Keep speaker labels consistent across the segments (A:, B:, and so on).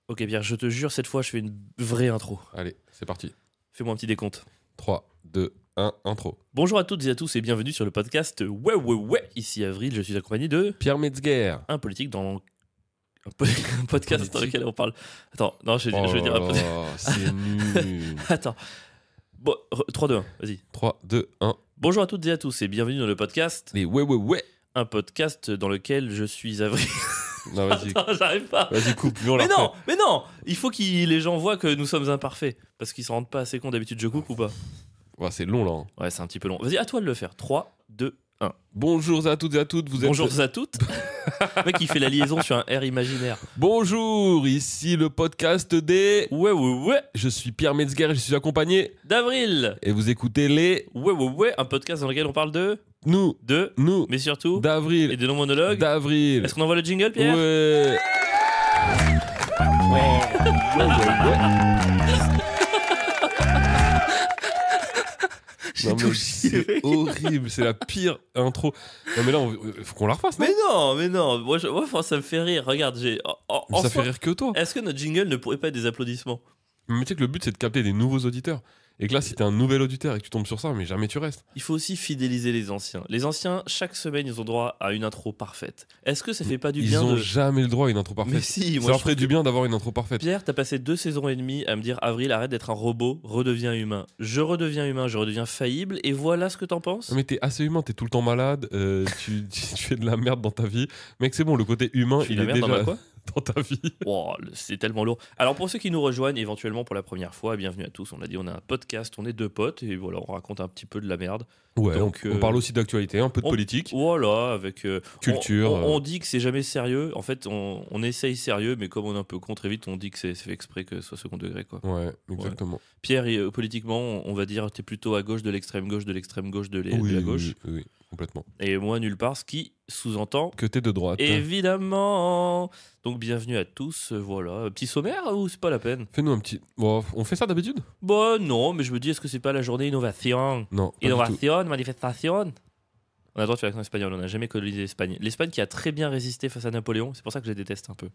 A: Ok Pierre, je te jure, cette fois je fais une vraie intro.
B: Allez, c'est parti.
A: Fais-moi un petit décompte.
B: 3, 2, 1, intro.
A: Bonjour à toutes et à tous et bienvenue sur le podcast Ouais. Ici Avril, je suis accompagné de
B: Pierre Metzger.
A: un politique dans un podcast
B: Politique.
A: dans lequel on parle. Attends, non, je vais dire un peu.
B: C'est nul.
A: Attends. Bon, 3, 2, 1, vas-y.
B: 3, 2, 1.
A: Bonjour à toutes et à tous et bienvenue dans le podcast.
B: Les ouais.
A: Un podcast dans lequel je suis Avril.
B: Non, vas-y.
A: Attends, j'arrive pas.
B: Vas-y, coupe. Viens, on la
A: Mais non, il faut que les gens voient que nous sommes imparfaits. Parce qu'ils s'en rendent pas assez compte d'habitude, je coupe ou pas?
B: refait. Ouais, c'est long, là.
A: Ouais, c'est un petit peu long. Vas-y, à toi de le faire. 3, 2, 1.
B: Bonjour à toutes et à toutes.
A: Bonjour à toutes. Le mec, il fait la liaison sur un R imaginaire.
B: Bonjour, ici le podcast des...
A: Ouais.
B: Je suis Pierre Metzger et je suis accompagné.
A: D'Avril.
B: Et vous écoutez les...
A: Ouais. Un podcast dans lequel on parle de,
B: Nous,
A: mais surtout, et
B: d'avril,
A: de non-monologues.
B: d'avril.
A: Est-ce qu'on envoie le jingle, Pierre?
B: Ouais.
A: J'ai
B: Non,
A: tout
B: mais
A: chié.
B: c'est horrible, c'est la pire intro. Non mais là, faut qu'on la refasse, non?
A: Mais non. Moi, ça me fait rire. Regarde,
B: Mais ça fait rire que toi.
A: Est-ce que notre jingle ne pourrait pas être des applaudissements?
B: Mais tu sais que le but, c'est de capter des nouveaux auditeurs. Et que là, si t'es un nouvel auditeur et que tu tombes sur ça, mais jamais tu restes.
A: Il faut aussi fidéliser les anciens. Les anciens, chaque semaine, ils ont droit à une intro parfaite. Est-ce que ça fait pas du
B: Ils
A: bien
B: ont
A: de...
B: jamais le droit à une intro
A: Mais
B: parfaite.
A: si,
B: Ça
A: moi,
B: leur
A: je
B: ferait
A: trouve
B: du
A: que-
B: bien d'avoir une intro parfaite.
A: Pierre, t'as passé 2 saisons et demie à me dire Avril, arrête d'être un robot, redeviens humain. Je redeviens faillible, et voilà ce que t'en penses.
B: Mais t'es assez humain, t'es tout le temps malade, tu fais de la merde dans ta vie. Mec, c'est bon, le côté humain,
A: Je suis
B: il
A: de
B: est
A: la merde dans
B: déjà
A: ma quoi?
B: dans ta vie.
A: Oh, c'est tellement lourd. Alors pour ceux qui nous rejoignent éventuellement pour la première fois, bienvenue à tous. On a dit on a un podcast, on est 2 potes et voilà, on raconte un petit peu de la merde.
B: Ouais,
A: Donc,
B: on parle aussi d'actualité, un peu de
A: on-
B: politique.
A: Voilà, avec
B: Culture,
A: On dit que c'est jamais sérieux. En fait, on essaye sérieux, mais comme on est un peu con, très vite, on dit que c'est fait exprès que ce soit second degré, quoi.
B: Ouais, exactement.
A: Pierre, politiquement, on va dire t'es plutôt à gauche de l'extrême gauche de l'extrême gauche de
B: Oui,
A: la gauche.
B: oui, complètement.
A: Et moi, nulle part, ce qui sous-entend
B: Que t'es de droite.
A: évidemment. Donc bienvenue à tous. Voilà, petit sommaire ou c'est pas la peine?
B: Fais-nous un petit... Bon, on fait ça d'habitude?
A: Bon, non, mais je me dis, est-ce que c'est pas la journée innovation?
B: Non, pas du tout.
A: Innovation, manifestation. On a le droit de faire l'accent espagnol, on n'a jamais colonisé l'Espagne. L'Espagne qui a très bien résisté face à Napoléon, c'est pour ça que je les déteste un peu.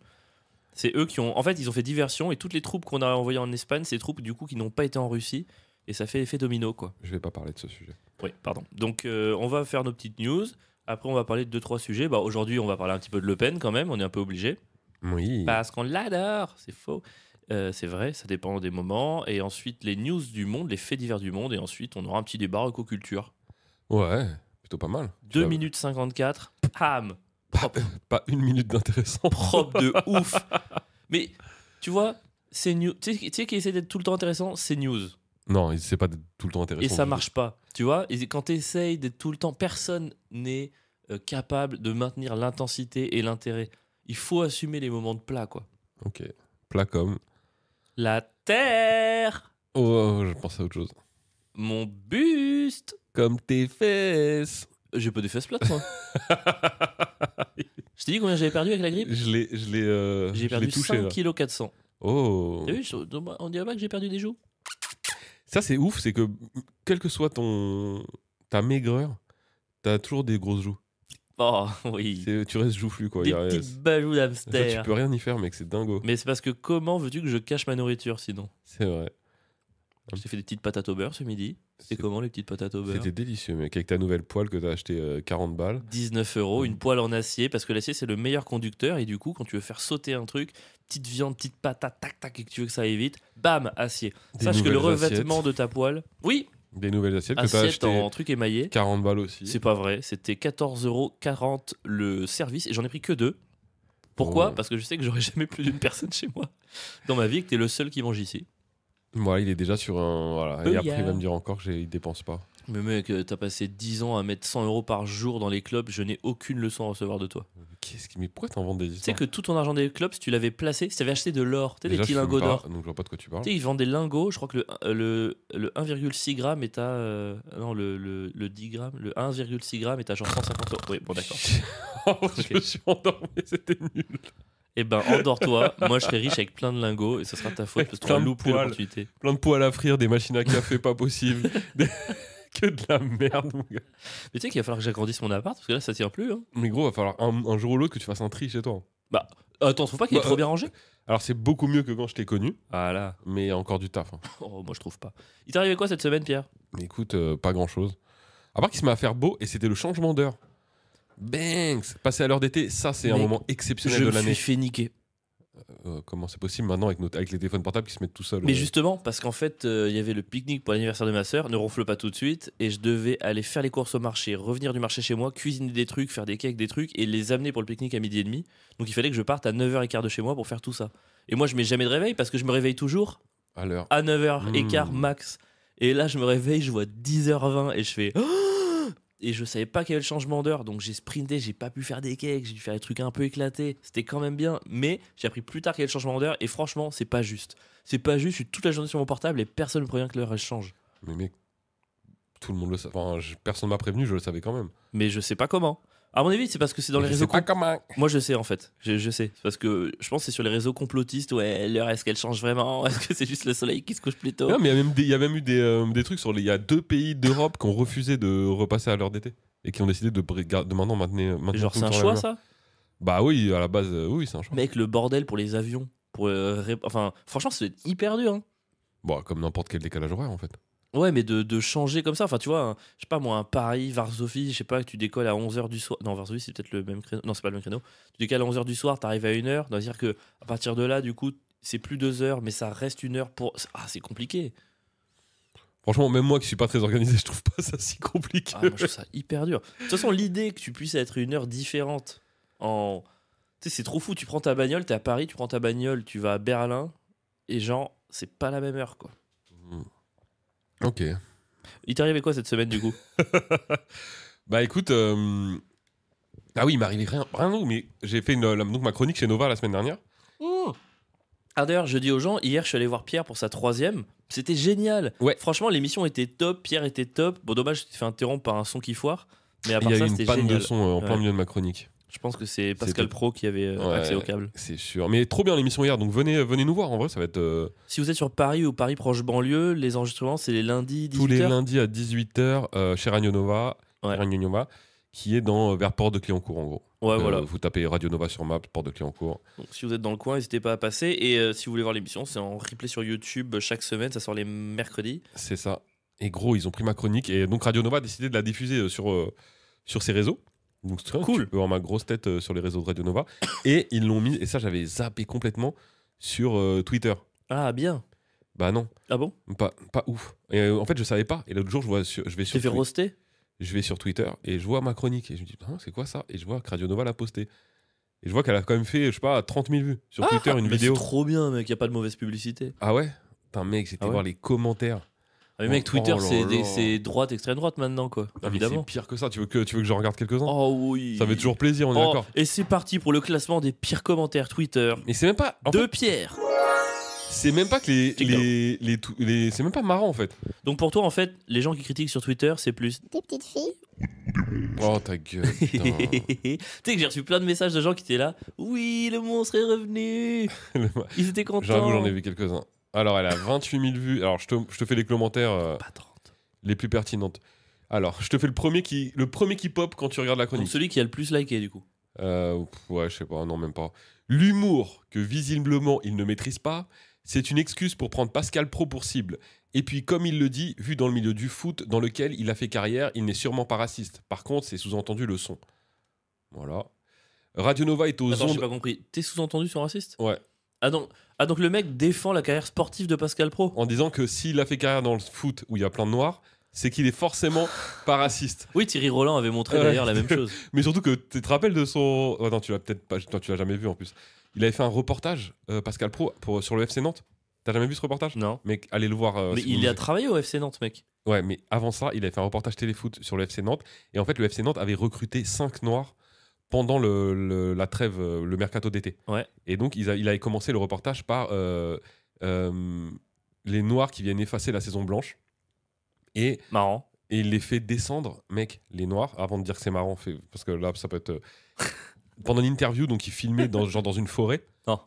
A: C'est eux qui ont. En fait, ils ont fait diversion et toutes les troupes qu'on a envoyées en Espagne, c'est des troupes du coup qui n'ont pas été en Russie. Et ça fait effet domino, quoi.
B: Je vais pas parler de ce sujet.
A: Oui, pardon. Donc, on va faire nos petites news. Après, on va parler de 2-3 sujets. Bah, aujourd'hui, on va parler un petit peu de Le Pen quand même. On est un peu obligé.
B: Oui.
A: Parce qu'on l'adore. C'est faux. C'est vrai, ça dépend des moments. Et ensuite, les news du monde, les faits divers du monde. Et ensuite, on aura un petit débat recoculture.
B: Ouais, plutôt pas mal.
A: 2 minutes 54. Pam!
B: Pas une minute d'intéressant.
A: Propre de ouf. Mais, tu vois, c'est news. Tu sais qui essaie d'être tout le temps intéressant, c'est news.
B: Non, c'est pas tout le temps intéressant.
A: Et ça marche pas. Tu vois, et quand tu essayes d'être tout le temps, personne n'est capable de maintenir l'intensité et l'intérêt. Il faut assumer les moments de plat, quoi.
B: Ok. Plat comme...
A: La terre,
B: Oh, je pense à autre chose.
A: mon buste.
B: Comme tes fesses.
A: J'ai pas des fesses plates, moi. Je t'ai dit combien j'avais perdu avec la grippe?
B: J'ai
A: J'ai perdu
B: touché,
A: 5
B: là.
A: kg 400.
B: Oh.
A: T'as vu, on dirait pas que j'ai perdu des joues?
B: Ça, c'est ouf, c'est que quel que soit ta maigreur, t'as toujours des grosses joues.
A: Oh, oui.
B: Tu restes joufflu, quoi.
A: Des
B: Y a-
A: petites bajoues
B: Ça, tu
A: d'hamster.
B: peux rien y faire, mec, c'est dingo.
A: Mais c'est parce que comment veux-tu que je cache ma nourriture sinon?
B: C'est vrai.
A: Je t'ai fait des petites patates au beurre ce midi. C'était comment les petites patates au beurre?
B: C'était délicieux, mec, avec ta nouvelle poêle que t'as acheté 40 balles.
A: 19 €, une poêle en acier, parce que l'acier c'est le meilleur conducteur. Et du coup, quand tu veux faire sauter un truc, petite viande, petite patate, tac tac, et que tu veux que ça aille vite, bam, acier.
B: Des
A: Sache que le
B: nouvelles
A: revêtement de ta poêle, oui,
B: Des nouvelles assiettes que t'as
A: assiette
B: acheté
A: en truc émaillé.
B: 40 balles aussi.
A: C'est pas vrai, c'était 14,40 € le service et j'en ai pris que 2. Pourquoi?
B: Oh.
A: Parce que je sais que j'aurai jamais plus d'une personne chez moi dans ma vie et que t'es le seul qui mange ici.
B: Voilà, il est déjà sur un... Voilà. Et
A: Booyah.
B: après, il va me dire encore qu'il dépense pas.
A: Mais mec, t'as passé 10 ans à mettre 100 € par jour dans les clubs, je n'ai aucune leçon à recevoir de toi.
B: Mais pourquoi t'en vends des
A: Tu sais
B: histoires?
A: que tout ton argent des clubs, si tu l'avais placé, si tu avais acheté de l'or, tu sais, des
B: Déjà,
A: petits
B: je fume
A: lingots
B: pas,
A: d'or.
B: donc je vois pas de quoi tu parles.
A: Tu sais, ils vendent des lingots, je crois que le 1,6 g est à. Non, le 10 g, le 1,6 g est à genre 150 €. Oui, bon, d'accord.
B: Je me suis endormi, c'était nul.
A: Eh ben, endors-toi. Moi, je serai riche avec plein de lingots et ce sera ta faute parce qu'on
B: Plein de
A: loupe
B: poils.
A: l'opportunité.
B: Plein de poils à frire, des machines à café pas possible. Que de la merde, mon gars.
A: Mais tu sais qu'il va falloir que j'agrandisse mon appart parce que là, ça tient plus. Hein.
B: Mais gros, va falloir un jour ou l'autre que tu fasses un tri chez toi.
A: Bah, Attends, tu trouves pas qu'il est
B: Bah,
A: trop bien rangé?
B: Alors, c'est beaucoup mieux que quand je t'ai connu,
A: Voilà.
B: mais il y a encore du taf. Hein.
A: Oh, moi, je trouve pas. Il t'est arrivé quoi cette semaine, Pierre?
B: Mais écoute, pas grand-chose. À part qu'il se met à faire beau, et c'était le changement d'heure. Banks! Passer à l'heure d'été, ça, c'est un
A: Mec,
B: moment exceptionnel
A: Je
B: de
A: me
B: l'année.
A: suis fait niquer.
B: Comment c'est possible maintenant avec les téléphones portables qui se mettent tout seuls
A: Mais justement, parce qu'en fait, il y avait le pique-nique pour l'anniversaire de ma sœur, ne ronfle pas tout de suite, et je devais aller faire les courses au marché, revenir du marché chez moi, cuisiner des trucs, faire des cakes, des trucs, et les amener pour le pique-nique à 12h30. Donc il fallait que je parte à 9h15 de chez moi pour faire tout ça. Et moi, je mets jamais de réveil parce que je me réveille toujours
B: à l'heure.
A: à 9h15
B: Mmh.
A: max. Et là, je me réveille, je vois 10h20 et je fais. Et je savais pas qu'il y avait le changement d'heure, donc j'ai sprinté, j'ai pas pu faire des cakes, j'ai dû faire des trucs un peu éclatés. C'était quand même bien, mais j'ai appris plus tard qu'il y avait le changement d'heure et franchement, c'est pas juste. C'est pas juste, je suis toute la journée sur mon portable et personne ne me prévient que l'heure elle change.
B: Mais mec, tout le monde le sait. Enfin, personne m'a prévenu, je le savais quand même.
A: Mais je sais pas comment. À mon avis, c'est parce que c'est dans les
B: Je
A: réseaux
B: sais pas comment.
A: Moi, je sais en fait. Je sais. C'est parce que je pense que c'est sur les réseaux complotistes. Ouais, l'heure, est-ce qu'elle change vraiment? Est-ce que c'est juste le soleil qui se couche plus tôt?
B: Non, mais il y a même eu des trucs sur il y a 2 pays d'Europe qui ont refusé de repasser à l'heure d'été et qui ont décidé de maintenant maintenir
A: Genre,
B: tout
A: c'est
B: le
A: un
B: temps la
A: choix
B: même heure.
A: ça?
B: Bah oui, à la base, oui, c'est un choix.
A: Mec, le bordel pour les avions. Enfin, franchement, c'est hyper dur. Hein.
B: Bon, comme n'importe quel décalage horaire en fait.
A: Ouais, mais de changer comme ça. Enfin, tu vois, je sais pas moi, un Paris, Varsovie, je sais pas, que tu décolles à 11h du soir. Non, Varsovie, c'est peut-être le même créneau. Non, c'est pas le même créneau. Tu décolles à 11h du soir, t'arrives à 1h. Ça veut dire que à partir de là, du coup, c'est plus 2 heures, mais ça reste 1 heure pour. Ah, c'est compliqué.
B: Franchement, même moi qui suis pas très organisé, je trouve pas ça si compliqué.
A: Ah, moi, je trouve ça hyper dur. De toute façon, l'idée que tu puisses être 1 heure différente en. Tu sais, c'est trop fou. Tu prends ta bagnole, t'es à Paris, tu prends ta bagnole, tu vas à Berlin, et genre, c'est pas la même heure, quoi.
B: Ok.
A: Il t'est arrivé quoi cette semaine, du coup?
B: Bah écoute, ah oui, il m'est arrivé rien d'autre, mais j'ai fait donc ma chronique chez Nova la semaine dernière.
A: Ah d'ailleurs, je dis aux gens, hier je suis allé voir Pierre pour sa 3e. C'était génial.
B: Ouais.
A: Franchement, l'émission était top, Pierre était top. Bon, dommage, je t'ai fait interrompre par un son qui foire. Mais à
B: Il
A: part
B: y a
A: ça,
B: eu une
A: c'était
B: panne
A: génial.
B: de son en plein
A: Ouais.
B: milieu de ma chronique.
A: Je pense que c'est Pascal
B: C'était-
A: Pro qui avait
B: Ouais,
A: accès au câble.
B: C'est sûr. Mais trop bien l'émission hier, donc venez nous voir. En vrai, ça va être
A: Si vous êtes sur Paris ou Paris proche banlieue, les enregistrements, c'est les lundis, 18h.
B: tous les lundis à 18h chez Radio Nova,
A: Ouais.
B: Radio Nova, qui est vers Port de Cléancourt en gros.
A: Ouais, voilà.
B: Vous tapez Radio Nova sur map, Port de Cléancourt.
A: Donc, si vous êtes dans le coin, n'hésitez pas à passer. Et si vous voulez voir l'émission, c'est en replay sur YouTube chaque semaine. Ça sort les mercredis.
B: C'est ça. Et gros, ils ont pris ma chronique et donc Radio Nova a décidé de la diffuser sur ses réseaux. Donc c'est très bien,
A: Cool.
B: tu peux voir ma grosse tête sur les réseaux de Radio Nova. Et ils l'ont mis, et ça j'avais zappé complètement, sur Twitter.
A: Ah, bien.
B: Bah non,
A: Ah bon?
B: pas ouf. Et en fait je savais pas. Et l'autre jour je vais
A: Tu
B: sur
A: t'es fait roaster?
B: je vais sur Twitter et je vois ma chronique. Et je me dis, c'est quoi ça? Et je vois que Radio Nova l'a posté. Et je vois qu'elle a quand même fait, je sais pas, 30 000 vues sur Twitter, une
A: mais
B: vidéo.
A: C'est trop bien, mec. Y a pas de mauvaise publicité.
B: Ah ouais? Putain mec, j'étais
A: Ah ouais
B: voir les commentaires.
A: Ah, mais mec, Twitter,
B: Oh là là.
A: c'est droite, extrême droite maintenant, quoi.
B: Ah, mais
A: Évidemment.
B: c'est pire que ça. Tu veux que je regarde quelques-uns?
A: Oh oui.
B: Ça fait toujours plaisir, on est
A: Oh,
B: d'accord.
A: et c'est parti pour le classement des pires commentaires Twitter
B: Mais c'est même pas. En
A: de
B: fait,
A: Pierre.
B: c'est même pas que c'est même pas marrant en fait.
A: Donc pour toi, en fait, les gens qui critiquent sur Twitter, c'est plus.
C: Des petites filles.
B: Oh ta gueule.
A: Tu
B: Putain.
A: sais que j'ai reçu plein de messages de gens qui étaient là. Oui, le monstre est revenu. Ils étaient contents.
B: J'avoue, j'en ai vu quelques-uns. Alors, elle a 28 000 vues. Alors, je te fais les commentaires
A: Pas 30.
B: les plus pertinentes. Alors, je te fais le premier qui pop quand tu regardes la
A: Donc
B: chronique.
A: celui qui a le plus liké, du coup.
B: Ouais, je sais pas, non, même pas. L'humour que visiblement il ne maîtrise pas, c'est une excuse pour prendre Pascal Pro pour cible. Et puis, comme il le dit, vu dans le milieu du foot dans lequel il a fait carrière, il n'est sûrement pas raciste. Par contre, c'est sous-entendu le son. Voilà. Radio Nova est aux
A: Attends, j'ai
B: ondes.
A: pas compris. T'es sous-entendu sur raciste?
B: Ouais.
A: Ah donc le mec défend la carrière sportive de Pascal Pro.
B: En disant que s'il a fait carrière dans le foot où il y a plein de noirs, c'est qu'il est forcément pas raciste.
A: Oui, Thierry Roland avait montré
B: Ouais.
A: d'ailleurs la même chose.
B: Mais surtout que tu te rappelles de son. Oh non, tu l'as peut-être pas. Toi, tu l'as jamais vu en plus. Il avait fait un reportage, Pascal Pro, sur le FC Nantes. T'as jamais vu ce reportage?
A: Non.
B: Mec, allez le voir.
A: Mais
B: si vous
A: il a
B: voulez.
A: travaillé au FC Nantes, mec.
B: Ouais, mais avant ça, il avait fait un reportage téléfoot sur le FC Nantes. Et en fait, le FC Nantes avait recruté 5 noirs pendant la trêve, le mercato d'été.
A: Ouais.
B: Et donc, il avait commencé le reportage par les noirs qui viennent effacer la saison blanche. Et
A: Marrant.
B: il les fait descendre, mec, les noirs, avant de dire que c'est marrant, parce que là, ça peut être. Pendant l'interview, donc il filmait genre dans une forêt.
A: Non.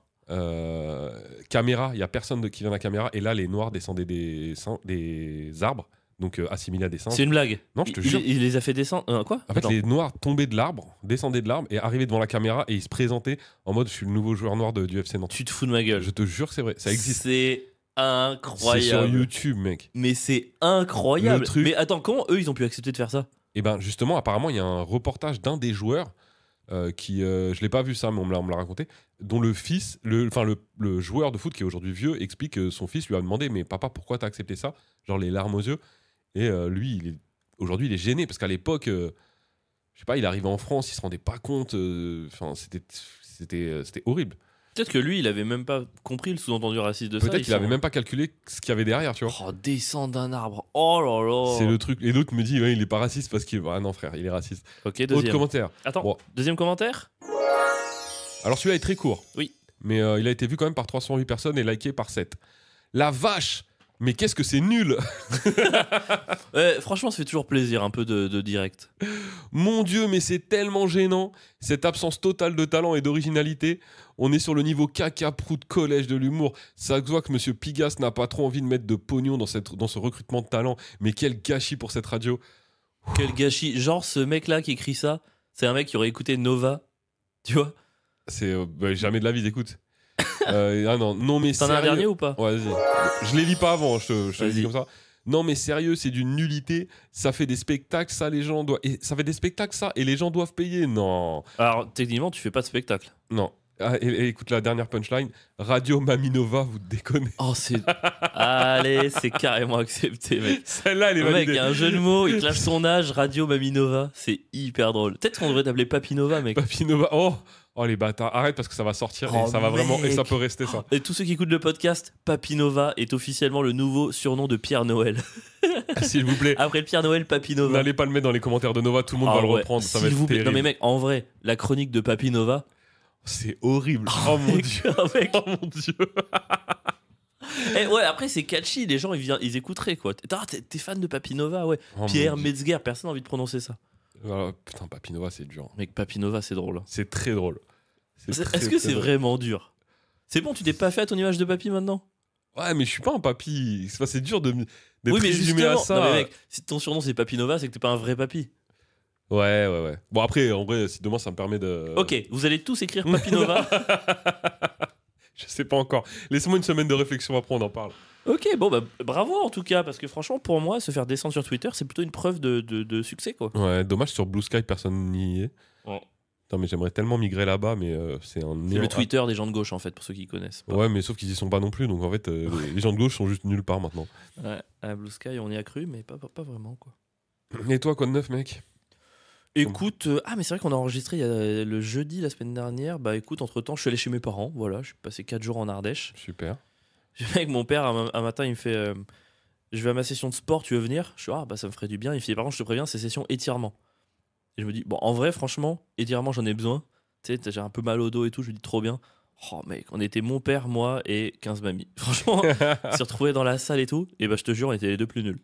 B: Caméra, il y a personne qui vient à la caméra. Et là, les noirs descendaient des arbres donc assimilés à des singes.
A: C'est une blague.
B: Non, je te
A: Il-
B: jure.
A: Il les a fait descendre. Quoi?
B: En fait,
A: Attends.
B: les noirs tombaient de l'arbre, descendaient de l'arbre et arrivaient devant la caméra et ils se présentaient en mode je suis le nouveau joueur noir du FC Nantes.
A: Tu te fous de ma gueule.
B: Je te jure que c'est vrai, ça existe.
A: C'est
B: C'est
A: incroyable.
B: sur YouTube, mec.
A: Mais c'est incroyable.
B: Le truc-
A: Mais attends, comment eux ils ont pu accepter de faire ça?
B: Et ben justement, apparemment, il y a un reportage d'un des joueurs qui, je l'ai pas vu ça, mais on me l'a raconté, dont le fils, le joueur de foot qui est aujourd'hui vieux, explique que son fils lui a demandé mais papa, pourquoi t'as accepté ça? Genre les larmes aux yeux. Et lui, aujourd'hui, il est gêné parce qu'à l'époque, je sais pas, il arrivait en France, il se rendait pas compte. Enfin, c'était horrible.
A: Peut-être que lui il avait même pas compris le sous-entendu raciste de ça.
B: Peut-être qu'il avait même pas calculé ce qu'il y avait derrière, tu vois.
A: Oh, descendre d'un arbre. Oh là là.
B: C'est le truc. Et l'autre me dit, ouais, il est pas raciste parce qu'il. Ah non, frère, il est raciste.
A: Ok,
B: Autre
A: deuxième.
B: commentaire.
A: Attends,
B: Bon.
A: deuxième commentaire.
B: Alors celui-là est très court.
A: Oui.
B: Mais il a été vu quand même par 308 personnes et liké par 7. La vache! Mais qu'est-ce que c'est nul!
A: Franchement, ça fait toujours plaisir, un peu de direct.
B: Mon Dieu, mais c'est tellement gênant. Cette absence totale de talent et d'originalité. On est sur le niveau caca-prout collège de l'humour. Ça se voit que Monsieur Pigas n'a pas trop envie de mettre de pognon dans ce recrutement de talent. Mais quel gâchis pour cette radio.
A: Quel gâchis. Genre, ce mec-là qui écrit ça, c'est un mec qui aurait écouté Nova. Tu vois?
B: C'est jamais de la vie, écoute. Ah non, mais
A: T'en as un
B: sérieux.
A: dernier ou pas?
B: Ouais, vas-y. Je les lis pas avant, je te le
A: Vas-y.
B: dis comme ça. Non, mais sérieux, c'est d'une nullité. Ça fait des spectacles, ça, les gens doivent. Et ça fait des spectacles, ça, et les gens doivent payer. Non.
A: Alors, techniquement, tu fais pas de spectacle.
B: Non. Ah, et écoute la dernière punchline. Radio Maminova, vous déconnez.
A: Oh, c'est. Allez, c'est carrément accepté, mec.
B: Celle-là, elle est
A: Le mec,
B: validée.
A: il y a un jeu de mots, il clash son âge, Radio Maminova. C'est hyper drôle. Peut-être qu'on devrait t'appeler Papinova, mec.
B: Papinova. Oh, les bâtards. Arrête parce que ça va sortir
A: Oh,
B: et ça va vraiment. Et
A: mec.
B: ça peut rester ça.
A: Et tous ceux qui écoutent le podcast, Papinova est officiellement le nouveau surnom de Pierre Noël.
B: S'il vous plaît.
A: Après le Pierre Noël, Papinova.
B: N'allez pas le mettre dans les commentaires de Nova, tout le monde
A: Ah
B: va le
A: ouais,
B: reprendre. Ça va
A: s'il
B: être
A: vous plaît.
B: terrible.
A: Non mais mec, en vrai, la chronique de Papinova.
B: C'est horrible. Oh mon
A: mec,
B: dieu.
A: mec.
B: Oh mon dieu.
A: Ouais, après c'est catchy, les gens ils écouteraient quoi. T'es fan de Papinova, ouais.
B: Oh,
A: Pierre
B: mon Dieu.
A: Metzger, personne n'a envie de prononcer ça.
B: Voilà. Putain, Papinova, c'est dur.
A: Mec, Papinova, c'est drôle.
B: C'est très drôle.
A: Est-ce que c'est vraiment dur? C'est bon, tu t'es pas fait à ton image de papy maintenant?
B: Ouais, mais je suis pas un papy. C'est dur d'être
A: Oui, mais
B: résumé à
A: justement,
B: ça.
A: non, mais mec, si ton surnom c'est Papinova, c'est que t'es pas un vrai papy.
B: Ouais. Bon, après, en vrai, si demain ça me permet de.
A: Ok, vous allez tous écrire Papinova.
B: Je sais pas encore. Laisse-moi une semaine de réflexion, après on en parle.
A: Ok, bon bah bravo en tout cas, parce que franchement pour moi, se faire descendre sur Twitter, c'est plutôt une preuve de succès quoi.
B: Ouais, dommage, sur Blue Sky, personne n'y est.
A: Ouais.
B: Putain, mais j'aimerais tellement migrer là-bas, mais c'est un
A: C'est
B: néant.
A: le Twitter des gens de gauche en fait, pour ceux qui connaissent pas.
B: Ouais, mais sauf qu'ils y sont pas non plus, donc en fait, les gens de gauche sont juste nulle part maintenant.
A: Ouais, à Blue Sky, on y a cru, mais pas vraiment quoi.
B: Et toi, quoi de neuf, mec?
A: Écoute, mais c'est vrai qu'on a enregistré il y a le jeudi la semaine dernière. Bah écoute, entre temps, je suis allé chez mes parents. Voilà, je suis passé 4 jours en Ardèche.
B: Super.
A: Avec mon père, un matin, il me fait je vais à ma session de sport, tu veux venir? Je suis bah ça me ferait du bien. Il fait par contre, je te préviens, c'est session étirement. Et je me dis, bon, en vrai, franchement, étirement, j'en ai besoin. Tu sais, j'ai un peu mal au dos et tout. Je me dis, trop bien. Oh mec, on était mon père, moi et 15 mamies. Franchement, on s'est retrouvés dans la salle et tout. Et bah je te jure, on était les deux plus nuls.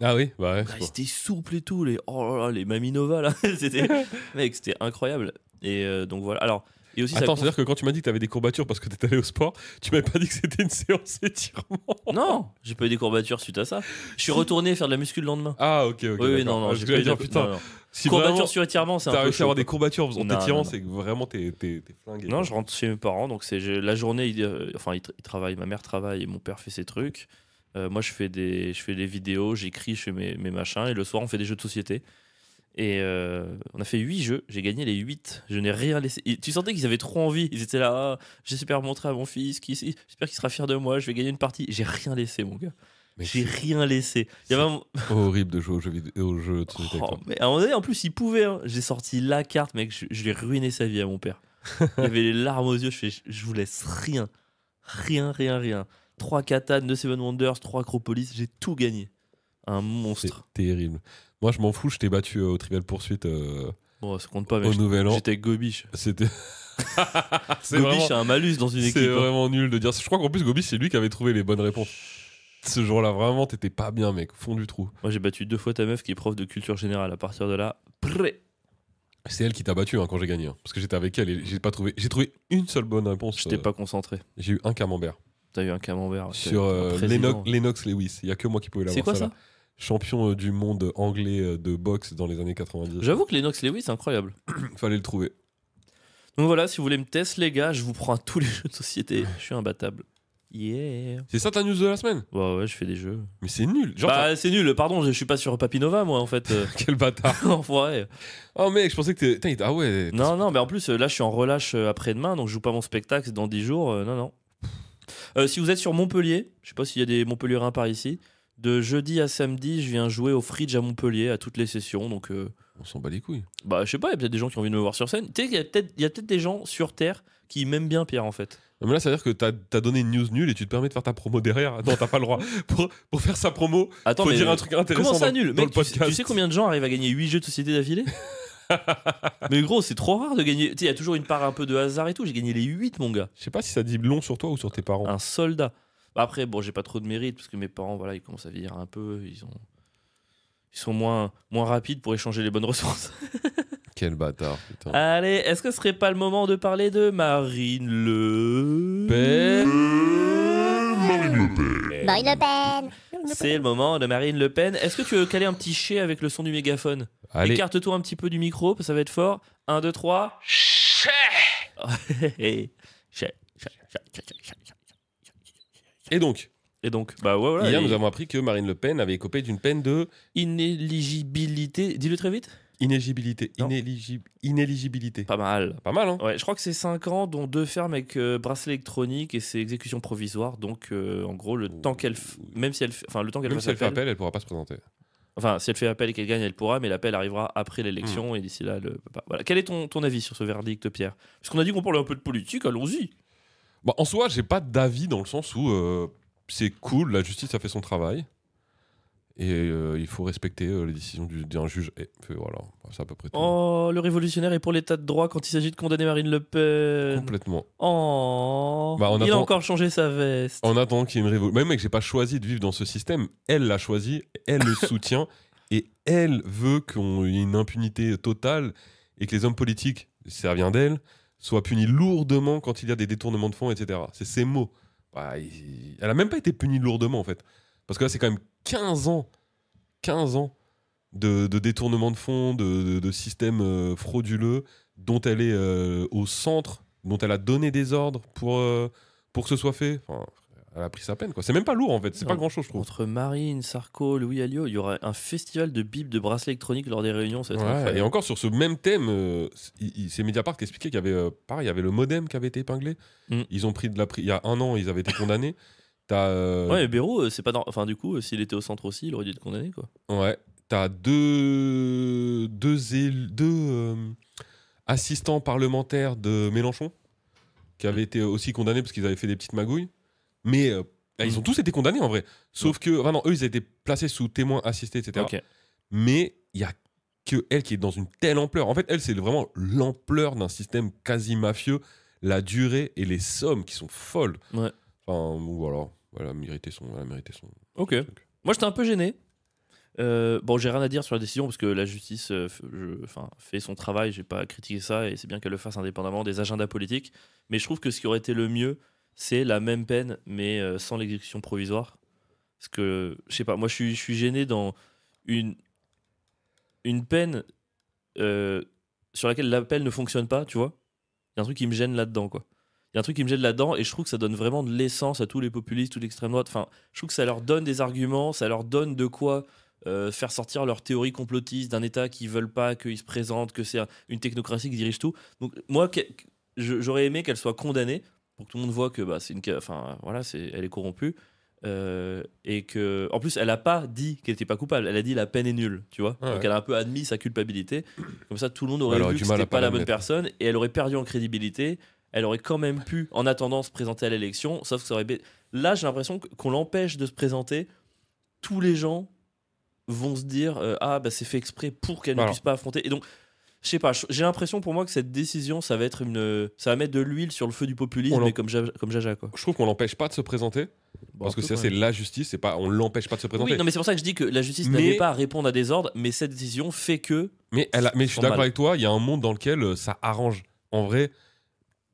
B: Ah oui, bah ouais.
A: Ah, c'était souple et tout, oh là là, les Maminova là, mec, c'était incroyable. Et donc voilà. Alors, et aussi
B: Attends,
A: ça
B: c'est-à-dire que quand tu m'as dit que t'avais des courbatures parce que t'étais allé au sport, tu m'avais pas dit que c'était une séance étirement.
A: non, j'ai pas eu des courbatures suite à ça. Je suis retourné faire de la muscu le lendemain.
B: Ah, ok.
A: Oui, non,
B: Parce
A: j'ai
B: que
A: pas
B: j'allais
A: eu
B: dire,
A: de
B: putain,
A: non.
B: si
A: Courbature
B: vraiment
A: sur étirement, c'est un
B: t'as
A: peu
B: réussi à avoir
A: chaud,
B: des courbatures en
A: Non,
B: t'étirant,
A: non,
B: c'est que vraiment t'es flingué.
A: Non,
B: quoi.
A: je rentre chez mes parents, donc la journée, ils travaillent, ma mère travaille et mon père fait ses trucs. Moi, je fais des vidéos, j'écris, je fais mes machins, et le soir, on fait des jeux de société. Et on a fait 8 jeux, j'ai gagné les 8, je n'ai rien laissé. Tu sentais qu'ils avaient trop envie, ils étaient là, j'espère montrer à mon fils, j'espère qu'il sera fier de moi, je vais gagner une partie. J'ai rien laissé, mon gars.
B: Mais
A: J'ai
B: c'est
A: rien laissé. Il y avait
B: horrible de jouer aux jeux de société avec toi.
A: mais à un moment donné, en plus, il pouvait. Hein. J'ai sorti la carte, mec, je lui ai ruiné sa vie à mon père. Il avait les larmes aux yeux, je vous laisse rien. Rien. 3 katanes, 2 Seven Wonders, 3 Acropolis, j'ai tout gagné. Un
B: C'est
A: monstre.
B: terrible. Moi, je m'en fous, je t'ai battu au Trivial Poursuite
A: Bon, ça compte pas, mec.
B: au Nouvel An.
A: J'étais avec Gobiche.
B: C'était. c'est
A: Gobiche a un malus dans une
B: c'est
A: équipe. hein.
B: vraiment nul de dire ça. Je crois qu'en plus, Gobi, c'est lui qui avait trouvé les bonnes réponses. Ce jour-là, vraiment, t'étais pas bien, mec. Fond du trou.
A: Moi, j'ai battu 2 fois ta meuf qui est prof de culture générale. À partir de là, prêt.
B: C'est elle qui t'a battu hein, quand j'ai gagné. hein. Parce que j'étais avec elle et j'ai trouvé une seule bonne réponse.
A: Je t'ai pas concentré.
B: J'ai eu un camembert.
A: T'as eu un camembert.
B: Sur
A: un président.
B: Lennox Lewis. Il y a que moi qui pouvais l'avoir.
A: C'est quoi
B: celle-là.
A: ça?
B: champion du monde anglais de boxe dans les années 90.
A: J'avoue que Lennox Lewis, c'est incroyable.
B: Fallait le trouver.
A: Donc voilà, si vous voulez me tester, les gars, je vous prends à tous les jeux de société. Je suis imbattable. Yeah.
B: C'est ça ta news de la semaine?
A: Ouais, je fais des jeux.
B: Mais c'est nul. Genre,
A: Bah, c'est nul, pardon, je suis pas sur Papinova, moi, en fait.
B: quel bâtard.
A: Enfoiré.
B: Oh mec, je pensais que t'es... Ah ouais.
A: Non, mais en plus, là, je suis en relâche après-demain, donc je joue pas mon spectacle c'est dans 10 jours. Non. Si vous êtes sur Montpellier, je sais pas s'il y a des Montpelliérains par ici, de jeudi à samedi, je viens jouer au Fridge à Montpellier à toutes les sessions, donc...
B: On s'en bat les couilles.
A: Bah, je sais pas, il y a peut-être des gens qui ont envie de me voir sur scène. Tu sais, il y a peut-être des gens sur Terre qui m'aiment bien Pierre, en fait.
B: Non, mais là, ça veut dire que t'as donné une news nulle et tu te permets de faire ta promo derrière. Non, t'as pas le droit. Pour faire sa promo,
A: Attends,
B: faut
A: mais
B: dire un truc intéressant
A: comment ça
B: dans,
A: nul
B: dans
A: Mec,
B: le podcast.
A: tu sais combien de gens arrivent à gagner 8 jeux de société d'affilée? Mais gros, c'est trop rare de gagner. Tu sais, il y a toujours une part un peu de hasard et tout. J'ai gagné les 8, mon gars.
B: Je sais pas si ça dit long sur toi ou sur tes parents.
A: Un soldat. Bah après, bon, j'ai pas trop de mérite parce que mes parents, voilà, ils commencent à vieillir un peu. Ils sont moins rapides pour échanger les bonnes ressources.
B: Quel bâtard, putain.
A: Allez, est-ce que ce serait pas le moment de parler de Marine Le
B: Pen.
C: Marine Le Pen.
A: C'est le moment de Marine Le Pen. Est-ce que tu veux caler un petit chais avec le son du mégaphone?
B: Allez.
A: Écarte-toi un petit peu du micro, ça va être fort. 1, 2, 3. Chais.
B: Et donc,
A: bah ouais, voilà.
B: hier, nous avons appris que Marine Le Pen avait écopé d'une peine de
A: Inéligibilité. Dis-le très vite.
B: inéligibilité.
A: Non.
B: Inéligibilité.
A: Pas mal.
B: Pas mal, hein?
A: Ouais, je crois que c'est 5 ans, dont 2 fermes avec bracelet électronique et c'est exécution provisoire. Donc, en gros, le temps qu'elle. Même si elle fait
B: Même si elle fait appel, elle pourra pas se présenter.
A: Enfin, si elle fait appel et qu'elle gagne, elle pourra, mais l'appel arrivera après l'élection et d'ici là, elle peut pas. Voilà. Quel est ton avis sur ce verdict, Pierre? Parce qu'on a dit qu'on parlait un peu de politique, allons-y.
B: Bon, en soi, j'ai pas d'avis dans le sens où c'est cool, la justice a fait son travail. Et il faut respecter les décisions d'un juge. Et voilà, c'est à peu près tout.
A: Oh, le révolutionnaire est pour l'état de droit quand il s'agit de condamner Marine Le Pen.
B: Complètement.
A: Oh,
B: Bah,
A: il a encore changé sa veste.
B: En attendant qu'il y ait une révolution. Même mec, j'ai pas choisi de vivre dans ce système. Elle l'a choisi, elle le soutient. Et elle veut qu'on y ait une impunité totale et que les hommes politiques, ça vient d'elle, soient punis lourdement quand il y a des détournements de fonds, etc. C'est ses mots. Bah, elle a même pas été punie lourdement, en fait. Parce que là, c'est quand même 15 ans de détournement de fonds, de systèmes frauduleux dont elle est au centre, dont elle a donné des ordres pour que ce soit fait. Enfin, elle a pris sa peine, quoi. C'est même pas lourd, en fait. C'est pas grand-chose, je trouve.
A: Entre Marine, Sarko, Louis Alliot, il y aura un festival de bips de bracelets électroniques lors des réunions. Ça va être incroyable.
B: Et encore sur ce même thème, c'est Mediapart qui expliquait qu'il y avait, pareil, il y avait le modem qui avait été épinglé. Ils ont pris il y a 1 an, ils avaient été condamnés.
A: Ouais, mais Béraud, c'est pas. Enfin, du coup, s'il était au centre aussi, il aurait dû être condamné, quoi.
B: Ouais. T'as deux assistants parlementaires de Mélenchon qui avaient été aussi condamnés parce qu'ils avaient fait des petites magouilles. Mais ils ont tous été condamnés en vrai. Sauf que, enfin non, eux, ils ont été placés sous témoins assistés, etc.
A: Ok.
B: Mais il y a que elle qui est dans une telle ampleur. En fait, elle, c'est vraiment l'ampleur d'un système quasi mafieux, la durée et les sommes qui sont folles.
A: Ouais.
B: Enfin, bon, voilà. Elle a mérité son.
A: Ok. Moi, j'étais un peu gêné. Bon, j'ai rien à dire sur la décision parce que la justice fait son travail. J'ai pas critiqué ça et c'est bien qu'elle le fasse indépendamment des agendas politiques. Mais je trouve que ce qui aurait été le mieux, c'est la même peine, mais sans l'exécution provisoire. Parce que, je sais pas, moi, je suis gêné dans une peine sur laquelle l'appel ne fonctionne pas, tu vois. Il y a un truc qui me gêne là-dedans, quoi. Il y a un truc qui me gêne là-dedans et je trouve que ça donne vraiment de l'essence à tous les populistes, toute l'extrême droite. Enfin, je trouve que ça leur donne des arguments, ça leur donne de quoi faire sortir leur théorie complotiste d'un État qui ne veulent pas qu'il se présente, que c'est une technocratie qui dirige tout. Donc moi, j'aurais aimé qu'elle soit condamnée pour que tout le monde voit que bah, elle est corrompue. Et que, en plus, elle n'a pas dit qu'elle n'était pas coupable. Elle a dit la peine est nulle, tu vois.
B: Ouais.
A: Donc elle a un peu admis sa culpabilité. Comme ça, tout le monde aurait vu que
B: du mal
A: c'était
B: à
A: pas
B: pas
A: la
B: la
A: bonne
B: mettre.
A: personne et elle aurait perdu en crédibilité. Elle aurait quand même pu, en attendant, se présenter à l'élection. Sauf que ça aurait. Là, j'ai l'impression qu'on l'empêche de se présenter. Tous les gens vont se dire c'est fait exprès pour qu'elle ne puisse pas affronter. Et donc, je sais pas. J'ai l'impression pour moi que cette décision, ça va mettre de l'huile sur le feu du populisme, mais comme Jaja, quoi.
B: Je trouve qu'on l'empêche pas de se présenter.
A: Bon,
B: parce que
A: un peu,
B: ça,
A: quand
B: c'est
A: même.
B: la justice. C'est pas, on l'empêche pas de se présenter.
A: Oui, non, mais c'est pour ça que je dis que la justice
B: Mais-
A: n'avait pas à répondre à des ordres, mais cette décision fait que.
B: Mais je suis
A: font
B: d'accord
A: mal.
B: avec toi. Il y a un monde dans lequel ça arrange. En vrai,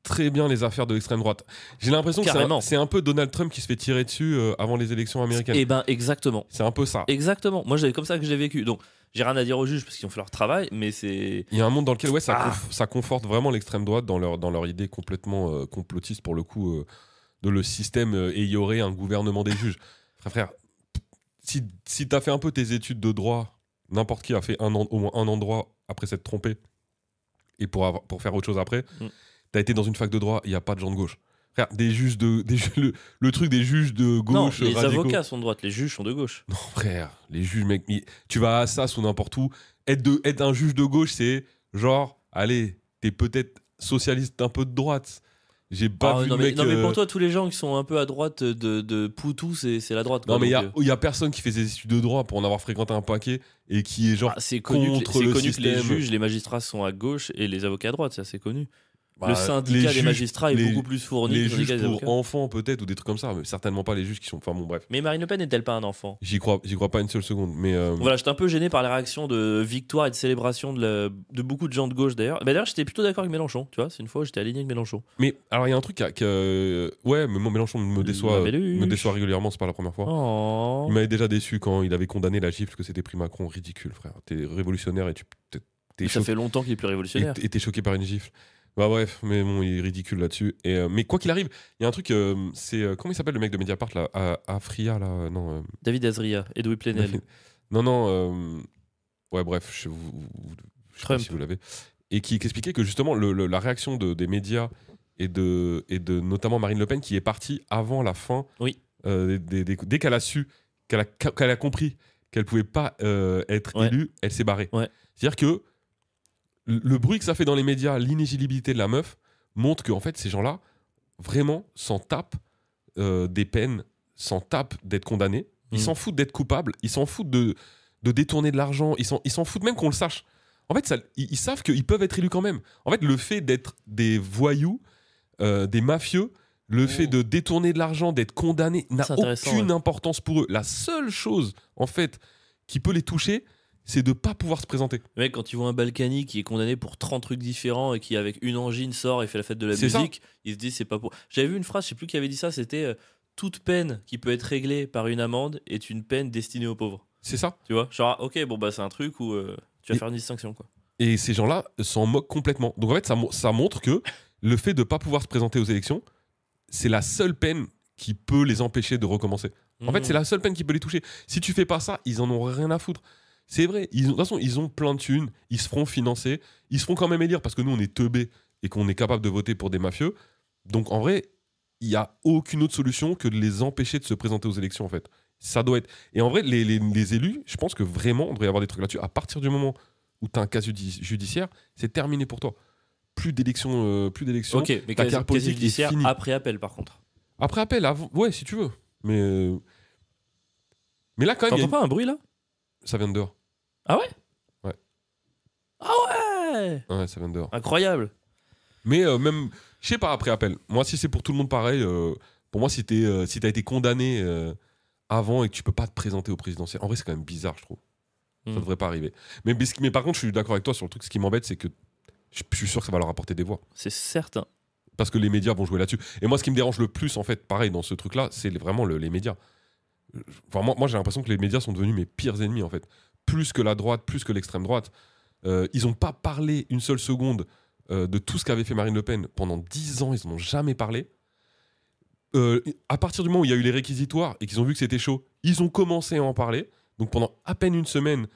B: très bien les affaires de l'extrême droite. J'ai l'impression que
A: Carrément.
B: c'est un peu Donald Trump qui se fait tirer dessus avant les élections américaines.
A: Eh ben, exactement.
B: C'est un peu ça.
A: Exactement. Moi, c'est comme ça que j'ai vécu. Donc, j'ai rien à dire aux juges parce qu'ils ont fait leur travail, mais c'est.
B: Il y a un monde dans lequel
A: Ah.
B: ça conforte vraiment l'extrême droite dans leur idée complètement complotiste pour le coup de le système et il y aurait un gouvernement des juges. Frère, si t'as fait un peu tes études de droit, n'importe qui a fait au moins un an de droit après s'être trompé et pour faire autre chose après, t'as été dans une fac de droit, il n'y a pas de gens de gauche. Frère, le truc des juges de gauche
A: Non, les
B: radicaux.
A: avocats sont de droite, les juges sont de gauche.
B: Non, frère, les juges, mec, tu vas à Assas ou n'importe où. Être un juge de gauche, c'est genre, allez, t'es peut-être socialiste un peu de droite. J'ai pas vu
A: non,
B: le mec.
A: mais pour toi, tous les gens qui sont un peu à droite de Poutou, c'est la droite. Quoi,
B: Non, mais
A: donc,
B: il y a personne qui fait des études de droit pour en avoir fréquenté un paquet et qui est genre
A: c'est connu,
B: contre le
A: que
B: système.
A: les juges, les magistrats sont à gauche et les avocats à droite, ça c'est connu.
B: Bah,
A: le syndicat
B: les
A: des
B: juges-
A: magistrats est
B: les-
A: beaucoup plus fourni
B: Les
A: que le syndicat
B: juges
A: des
B: pour
A: avocats.
B: enfants peut-être ou des trucs comme ça, mais certainement pas les juges qui sont. Enfin bon, bref.
A: Mais Marine Le Pen n'est-elle pas un enfant?
B: J'y crois pas une seule seconde. Mais
A: Voilà, j'étais un peu gêné par les réactions de victoire et de célébration de beaucoup de gens de gauche d'ailleurs. Bah, d'ailleurs, j'étais plutôt d'accord avec Mélenchon, tu vois, c'est une fois où j'étais aligné avec Mélenchon.
B: alors il y a un truc ouais, mais moi Mélenchon me déçoit régulièrement, c'est pas la première fois.
A: Oh.
B: Il m'avait déjà déçu quand il avait condamné la gifle que c'était pris Macron. Ridicule, frère. T'es révolutionnaire et t'es
A: Ça fait longtemps qu'il est plus révolutionnaire.
B: et t'es choqué par une gifle. Bah bref, mais bon, il est ridicule là-dessus. Mais quoi qu'il arrive, il y a un truc, c'est... comment il s'appelle le mec de Mediapart, là Afria, là non.
A: David Azria, Edoui Plenel.
B: Non, ouais, bref, je sais pas
A: Trump.
B: si vous l'avez. Et qui expliquait que justement, la réaction des médias et de notamment Marine Le Pen, qui est partie avant la fin,
A: Oui.
B: dès qu'elle a su, qu'elle a compris qu'elle pouvait pas être
A: Ouais.
B: élue, elle s'est barrée.
A: Ouais.
B: C'est-à-dire que le bruit que ça fait dans les médias, l'inéligibilité de la meuf, montre que en fait, ces gens-là, vraiment, s'en tapent des peines, s'en tapent d'être condamnés, ils s'en foutent d'être coupables, ils s'en foutent de détourner de l'argent, ils s'en foutent même qu'on le sache. En fait, ils savent qu'ils peuvent être élus quand même. En fait, le fait d'être des voyous, des mafieux, le fait de détourner de l'argent, d'être condamné, n'a
A: C'est intéressant,
B: aucune importance pour eux. La seule chose, en fait, qui peut les toucher, c'est de pas pouvoir se présenter.
A: Le mec, quand il voit un Balkany qui est condamné pour 30 trucs différents et qui, avec une angine, sort et fait la fête de la
B: C'est
A: musique, il se dit c'est pas pour. J'avais vu une phrase, je sais plus qui avait dit ça, c'était toute peine qui peut être réglée par une amende est une peine destinée aux pauvres.
B: C'est ça.
A: Tu vois? Genre, ok, bon, bah, c'est un truc où tu vas
B: Et-
A: faire une distinction, quoi.
B: Et ces gens-là s'en moquent complètement. Donc en fait, ça montre que le fait de pas pouvoir se présenter aux élections, c'est la seule peine qui peut les empêcher de recommencer. En fait, c'est la seule peine qui peut les toucher. Si tu fais pas ça, ils en ont rien à foutre. C'est vrai. De toute façon, ils ont plein de thunes. Ils se feront financer. Ils se feront quand même élire parce que nous, on est teubés et qu'on est capable de voter pour des mafieux. Donc, en vrai, il n'y a aucune autre solution que de les empêcher de se présenter aux élections, en fait. Ça doit être... Et en vrai, les élus, je pense que vraiment, on devrait y avoir des trucs là-dessus. À partir du moment où tu as un cas judiciaire, c'est terminé pour toi. Plus d'élections.
A: Ok, mais
B: Ta
A: casier
B: carte politique est
A: judiciaire
B: finie.
A: après appel, par contre.
B: Après appel, ouais, si tu veux. Mais là, quand même,
A: T'entends pas un bruit là?
B: ça vient de dehors.
A: Ah ouais?
B: Ouais.
A: Ah ouais!
B: Ouais, ça vient de dehors.
A: Incroyable.
B: Mais même, je sais pas, après appel. Moi, si c'est pour tout le monde pareil, pour moi, si t'as été condamné avant et que tu peux pas te présenter au présidentiel, en vrai, c'est quand même bizarre, je trouve. Ça devrait pas arriver. Mais par contre, je suis d'accord avec toi sur le truc. Ce qui m'embête, c'est que je suis sûr que ça va leur apporter des voix.
A: C'est certain.
B: Parce que les médias vont jouer là-dessus. Et moi, ce qui me dérange le plus, en fait, pareil, dans ce truc-là, c'est vraiment les médias. Enfin, moi j'ai l'impression que les médias sont devenus mes pires ennemis, en fait. Plus que la droite, plus que l'extrême droite. Ils n'ont pas parlé une seule seconde de tout ce qu'avait fait Marine Le Pen. Pendant 10 ans, ils n'en ont jamais parlé. À partir du moment où il y a eu les réquisitoires et qu'ils ont vu que c'était chaud, ils ont commencé à en parler. Donc pendant à peine une semaine.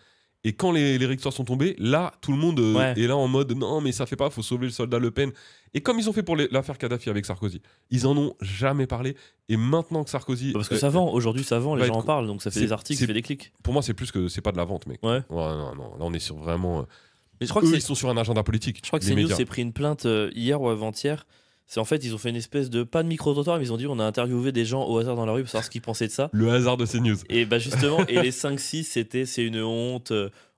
B: Et quand les réquisitoires sont tombés, là, tout le monde est là en mode non, mais ça fait pas, faut sauver le soldat Le Pen. Et comme ils ont fait pour l'affaire Kadhafi avec Sarkozy, ils en ont jamais parlé. Et maintenant que Sarkozy.
A: Parce que ça vend, aujourd'hui ça vend, les
B: va
A: gens
B: être-
A: en parlent, donc ça fait des articles, ça fait des clics.
B: Pour moi, c'est plus que c'est pas de la vente, mec.
A: Ouais.
B: Non. Là, on est sur vraiment.
A: Mais je crois que
B: Eux,
A: c'est.
B: ils sont sur un agenda politique.
A: Je crois que
B: les
A: CNews
B: médias.
A: s'est pris une plainte hier ou avant-hier. C'est en fait, ils ont fait une espèce de. Pas de micro-trottoir, mais ils ont dit on a interviewé des gens au hasard dans la rue pour savoir ce qu'ils pensaient de ça.
B: Le hasard de CNews.
A: Et bah justement, et les 5-6, c'est une honte.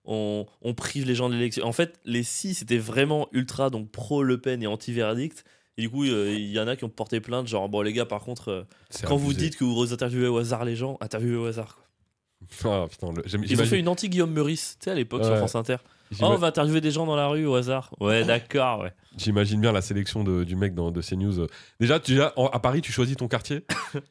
A: On prive les gens de l'élection. En fait, les 6 c'était vraiment ultra, donc pro-Le Pen et anti-verdict. Et du coup, il y en a qui ont porté plainte, genre, bon, les gars, par contre,
B: C'est
A: quand vous
B: abusé.
A: dites que vous interviewez au hasard les gens, interviewez au hasard. Quoi.
B: Ah putain,
A: Ils ont fait une anti-Guillaume Meurice, tu sais, à l'époque sur
B: Ouais.
A: France Inter. Oh, on va interviewer des gens dans la rue au hasard. Ouais, d'accord, ouais.
B: J'imagine bien la sélection du mec de CNews. Déjà, à Paris, tu choisis ton quartier.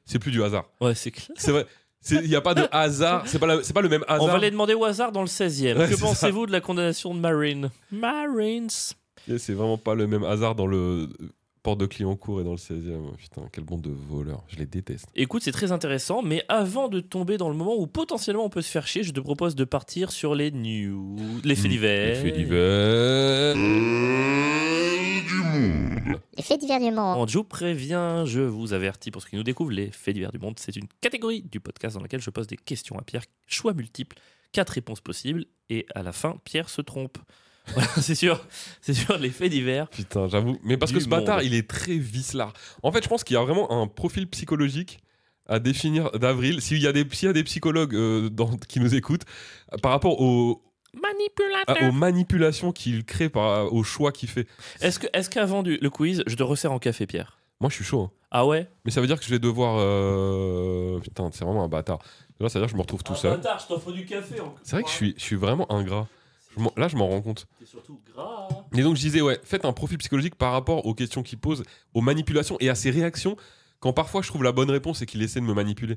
B: C'est plus du hasard.
A: Ouais, c'est clair.
B: C'est vrai. Il n'y a pas de hasard. C'est pas le même hasard.
A: On va les demander au hasard dans le 16e.
B: Ouais,
A: Que
B: c'est
A: pensez-vous de la condamnation de Marines?
B: C'est vraiment pas le même hasard dans le porte de Clignancourt et dans le 16e. Putain, quel bande de voleurs. Je les déteste.
A: Écoute, c'est très intéressant, mais avant de tomber dans le moment où potentiellement on peut se faire chier, je te propose de partir sur les news, les faits divers.
B: Les faits divers.
C: Les faits divers du monde.
A: Je vous préviens, je vous avertis pour ceux qui nous découvrent, les faits divers du monde, c'est une catégorie du podcast dans laquelle je pose des questions à Pierre, choix multiples, 4 réponses possibles, et à la fin, Pierre se trompe. Voilà, c'est sûr, les faits divers.
B: Putain, j'avoue. Mais parce que ce bâtard, il est très vicelard. En fait, je pense qu'il y a vraiment un profil psychologique à définir d'Avril. S'il y a des psychologues qui nous écoutent, par rapport aux manipulations qu'il crée, aux choix qu'il fait.
A: Est-ce qu'avant le quiz, je te resserre en café, Pierre?
B: Moi, je suis chaud. Hein.
A: Ah ouais?
B: Mais ça veut dire que je vais devoir... Putain, c'est vraiment un bâtard. Là, ça veut dire que je me retrouve tout seul.
A: Bâtard, je t'offre du café.
B: C'est vrai que je suis vraiment ingrat. Là, je m'en rends compte.
A: T'es surtout gras.
B: Et donc, je disais, ouais, faites un profil psychologique par rapport aux questions qu'il pose, aux manipulations et à ses réactions, quand parfois je trouve la bonne réponse et qu'il essaie de me manipuler.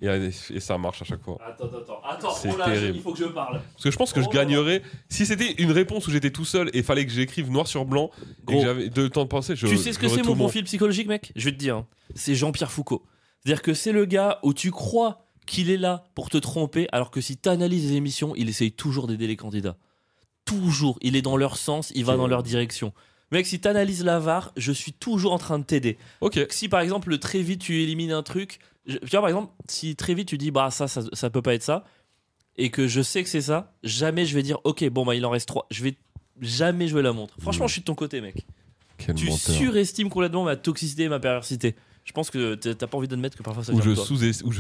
B: Et ça marche à chaque fois.
A: Attends,
B: C'est
A: oh là,
B: terrible.
A: il faut que je parle.
B: Parce que je pense que je gagnerais. Si c'était une réponse où j'étais tout seul et fallait que j'écrive noir sur blanc et
A: Gros.
B: que j'avais de temps de penser,
A: Tu sais ce que c'est mon profil psychologique, mec? Je vais te dire. Hein. C'est Jean-Pierre Foucault. C'est-à-dire que c'est le gars où tu crois qu'il est là pour te tromper, alors que si tu analyses les émissions, il essaye toujours d'aider les candidats. Toujours. Il est dans leur sens, il va dans leur direction. Mec, si tu analyses la VAR, je suis toujours en train de t'aider.
B: Ok.
A: Si par exemple, très vite, tu élimines un truc. Tu vois, par exemple, si très vite tu dis, bah ça peut pas être ça, et que je sais que c'est ça, jamais je vais dire, ok, bon, bah il en reste 3. Je vais jamais jouer la montre. Franchement, je suis de ton côté, mec.
B: Quel
A: Tu
B: menteur.
A: surestimes complètement ma toxicité et ma perversité. Je pense que t'as pas envie d'admettre que parfois ça
B: Ou
A: vient
B: je
A: de toi.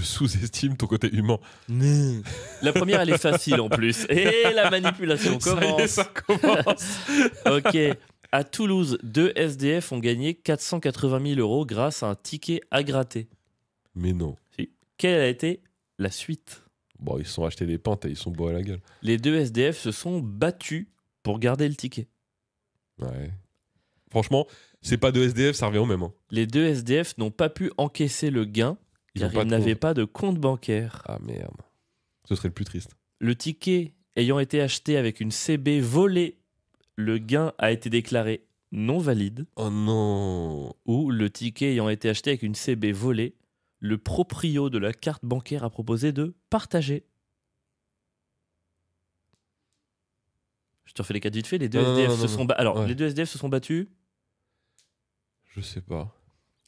B: sous-estime ton côté humain.
A: La première, elle est facile en plus. Et la manipulation
B: Ça y est,
A: commence.
B: ça commence.
A: Ok. À Toulouse, 2 SDF ont gagné 480 000 € grâce à un ticket à gratter.
B: Mais non.
A: Quelle a été la suite?
B: Bon, ils se sont achetés des pintes et ils sont beaux à la gueule.
A: Les 2 SDF se sont battus pour garder le ticket.
B: Ouais. Franchement, c'est pas de SDF, ça revient au même. Hein.
A: Les 2 SDF n'ont pas pu encaisser le gain
B: Ils ont
A: car
B: pas
A: ils
B: de
A: n'avaient
B: compte.
A: pas de compte bancaire.
B: Ah merde. Ce serait le plus triste.
A: Le ticket ayant été acheté avec une CB volée, le gain a été déclaré non valide.
B: Oh non.
A: Ou le ticket ayant été acheté avec une CB volée, le proprio de la carte bancaire a proposé de partager. Je te refais les 4 vite fait. Les 2
B: Non,
A: SDF
B: non,
A: se
B: non,
A: sont
B: non.
A: Alors,
B: Ouais.
A: les 2 SDF se sont battus.
B: Je sais pas.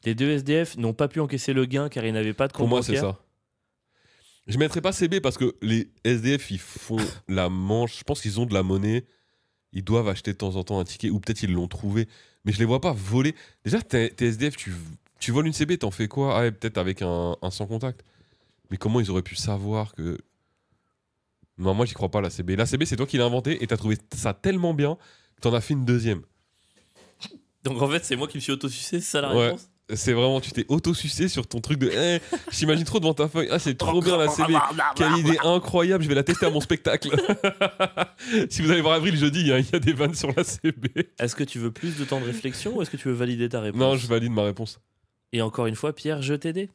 A: Les 2 SDF n'ont pas pu encaisser le gain car ils n'avaient pas de compte
B: Pour moi, c'est
A: bancaire.
B: ça. Je mettrais pas CB parce que les SDF, ils font la manche. Je pense qu'ils ont de la monnaie. Ils doivent acheter de temps en temps un ticket. Ou peut-être ils l'ont trouvé. Mais je les vois pas voler. Déjà, t'es SDF, tu voles une CB, t'en fais quoi? Ah, ouais, peut-être avec un sans contact. Mais comment ils auraient pu savoir que... Non, moi, j'y crois pas, la CB. La CB, c'est toi qui l'as inventé et t'as trouvé ça tellement bien que t'en as fait une deuxième.
A: Donc en fait, c'est moi qui me suis auto-sucé, c'est ça la
B: Ouais.
A: réponse?
B: C'est vraiment, tu t'es auto-sucé sur ton truc de... je t'imagine trop devant ta feuille. Ah, c'est trop bien la CB. Quelle idée incroyable, je vais la tester à mon spectacle. Si vous allez voir Avril jeudi, il y a des vannes sur la CB.
A: Est-ce que tu veux plus de temps de réflexion ou est-ce que tu veux valider ta réponse?
B: Non, je valide ma réponse.
A: Et encore une fois, Pierre, je t'ai aidé.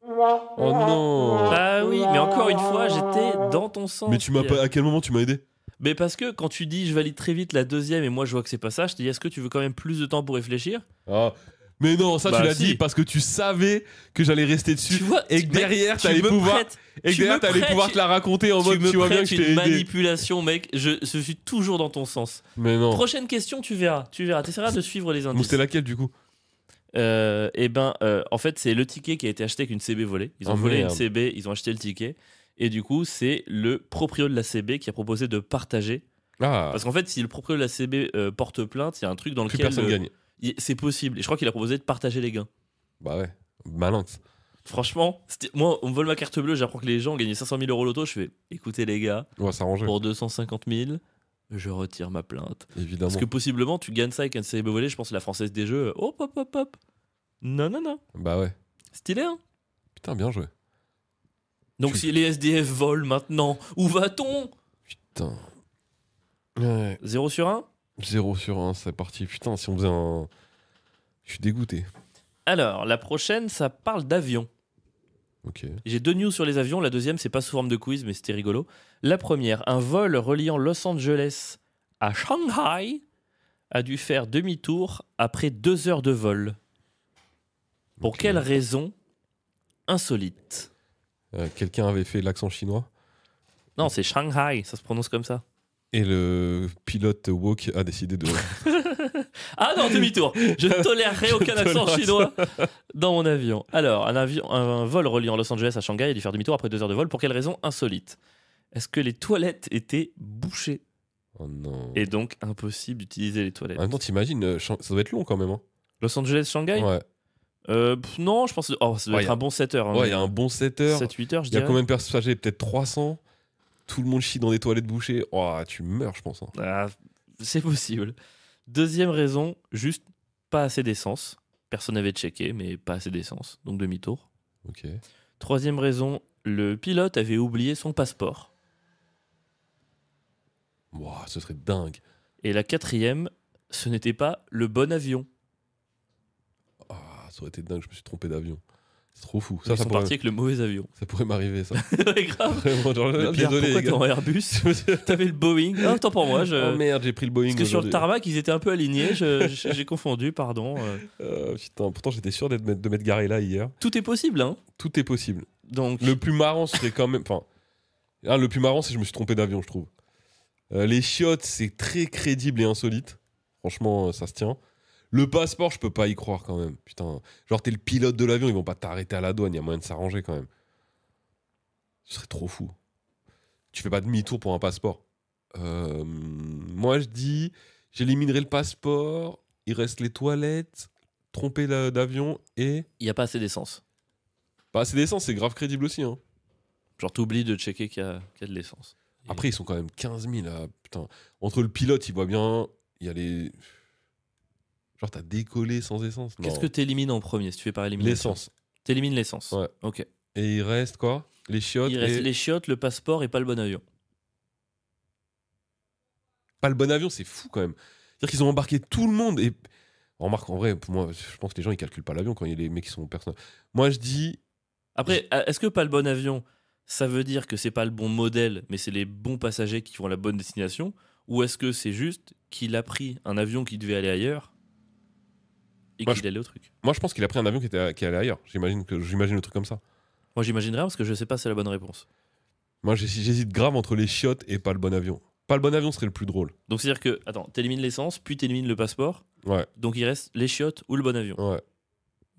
B: Oh non.
A: Ah oui, mais encore une fois, j'étais dans ton sens.
B: Mais tu m'as
A: Pierre.
B: pas... À quel moment tu m'as aidé?
A: Mais parce que quand tu dis je valide très vite la deuxième et moi je vois que c'est pas ça, je te dis est-ce que tu veux quand même plus de temps pour réfléchir?
B: Ah. Mais non, ça
A: Bah,
B: tu l'as
A: si.
B: dit parce que tu savais que j'allais rester dessus.
A: Tu vois,
B: et que derrière,
A: tu
B: t'allais
A: me
B: pouvoir...
A: prêtes-
B: Et que
A: tu
B: derrière,
A: me
B: t'allais
A: prêtes-
B: pouvoir te la raconter en mode,
A: tu me
B: tu vois bien que
A: prêtes
B: je t'ai
A: une
B: aidé.
A: manipulation, mec. Je suis toujours dans ton sens.
B: Mais non.
A: Prochaine question, tu verras. Tu essaieras de suivre les
B: Bon,
A: indices.
B: c'était laquelle du coup?
A: En fait, c'est le ticket qui a été acheté avec une CB volée. Ils ont
B: Oh,
A: volé
B: merde.
A: une CB, ils ont acheté le ticket. Et du coup, c'est le proprio de la CB qui a proposé de partager.
B: Ah,
A: Parce qu'en fait, si le proprio de la CB porte plainte, il y a un truc dans
B: plus
A: lequel
B: personne gagne.
A: c'est possible. Et je crois qu'il a proposé de partager les gains.
B: Bah ouais, malinx.
A: Franchement, moi, on me vole ma carte bleue, j'apprends que les gens ont gagné 500 000 € loto. Je fais, écoutez les gars,
B: On va s'arranger,
A: pour 250 000, je retire ma plainte.
B: évidemment.
A: Parce que possiblement, tu gagnes ça avec un CB volé. Je pense que la Française des Jeux, hop, hop, hop, hop. Non, non, non.
B: Bah ouais.
A: Stylé, hein?
B: Putain, bien joué.
A: Donc
B: Tu-
A: si les SDF volent maintenant, où va-t-on?
B: Putain. Ouais.
A: 0 sur 1.
B: 0 sur 1, c'est parti. Putain, si on faisait un... Je suis dégoûté.
A: Alors, la prochaine, ça parle d'avion.
B: Ok.
A: J'ai 2 news sur les avions. La deuxième, c'est pas sous forme de quiz, mais c'était rigolo. La première, un vol reliant Los Angeles à Shanghai a dû faire demi-tour après 2 heures de vol. Pour
B: Ok.
A: quelle raison insolite?
B: Quelqu'un avait fait l'accent chinois
A: Non, c'est Shanghai, ça se prononce comme ça.
B: et le pilote woke a décidé de...
A: Ah non, demi-tour. Je ne tolérerai aucun accent chinois dans mon avion. Alors, un vol reliant Los Angeles à Shanghai a dû faire demi-tour après 2 heures de vol. Pour quelle raison insolite? Est-ce que les toilettes étaient bouchées
B: Oh non.
A: et donc impossible d'utiliser les toilettes?
B: En même temps, t'imagines, ça doit être long quand même. Hein.
A: Los Angeles, Shanghai?
B: Ouais.
A: Non, je pense que ça doit
B: Ouais,
A: être un bon 7 heures.
B: Ouais, il y a un bon 7 heures.
A: 7-8 heures, je
B: Il y a
A: dirais.
B: combien de passagers? Peut-être 300. Tout le monde chie dans des toilettes bouchées. Oh, tu meurs, je pense. Hein.
A: Ah, c'est possible. Deuxième raison, juste pas assez d'essence. Personne n'avait checké, mais pas assez d'essence. Donc demi-tour.
B: Ok.
A: Troisième raison, le pilote avait oublié son passeport.
B: Wow, ce serait dingue.
A: Et la quatrième, ce n'était pas le bon avion.
B: Ah, ça aurait été dingue, je me suis trompé d'avion. C'est trop fou.
A: Ils sont partis avec le mauvais avion.
B: ça pourrait m'arriver, ça.
A: Ouais, grave.
B: Vraiment, genre,
A: Mais Pierre,
B: désolé,
A: pourquoi
B: les
A: t'es en
B: gars.
A: Airbus? T'avais le Boeing. Ah, tant pour moi.
B: Oh merde, j'ai pris le Boeing.
A: Parce que sur le
B: aujourd'hui.
A: tarmac, ils étaient un peu alignés. J'ai confondu, pardon.
B: Putain, pourtant, j'étais sûr de m'être garé là hier.
A: Tout est possible, hein.
B: Tout est possible.
A: Donc,
B: Le plus marrant serait quand même. Enfin, le plus marrant, c'est que je me suis trompé d'avion, je trouve. Les chiottes, c'est très crédible et insolite. Franchement, ça se tient. Le passeport, je peux pas y croire quand même. Putain, genre t'es le pilote de l'avion, ils vont pas t'arrêter à la douane, il y a moyen de s'arranger quand même. Ce serait trop fou. Tu fais pas demi-tour pour un passeport. Moi, je dis, j'éliminerai le passeport, il reste les toilettes, tromper d'avion et...
A: il n'y a pas assez d'essence.
B: Bah, c'est d'essence, c'est grave crédible aussi. Hein.
A: Genre, t'oublies de checker qu'il y a de l'essence. Et-
B: Après, ils sont quand même 15 000 là. Putain. Entre le pilote, il voit bien, il y a les... Genre, t'as décollé sans essence.
A: Qu'est-ce
B: Non.
A: que t'élimines en premier si tu fais par élimination?
B: L'essence.
A: T'élimines l'essence.
B: Ouais.
A: Ok.
B: Et il reste quoi? Les chiottes
A: Il reste
B: et...
A: les chiottes, le passeport et pas le bon avion.
B: Pas le bon avion, c'est fou quand même. C'est-à-dire qu'ils ont embarqué tout le monde et... Remarque, en vrai, pour moi, je pense que les gens, ils calculent pas l'avion quand il y a les mecs qui sont personnes. Moi, je dis...
A: Après, est-ce que pas le bon avion, ça veut dire que c'est pas le bon modèle, mais c'est les bons passagers qui vont à la bonne destination? Ou est-ce que c'est juste qu'il a pris un avion qui devait aller ailleurs et
B: Moi,
A: qu'il allait au truc?
B: Moi, je pense qu'il a pris un avion qui allait ailleurs. J'imagine le truc comme ça.
A: Moi, j'imaginerais parce que je sais pas si c'est la bonne réponse.
B: Moi, j'hésite grave entre les chiottes et pas le bon avion. Pas le bon avion serait le plus drôle.
A: Donc, c'est-à-dire que, attends, t'élimines l'essence, puis t'élimines le passeport,
B: Ouais,
A: donc il reste les chiottes ou le bon avion.
B: ouais.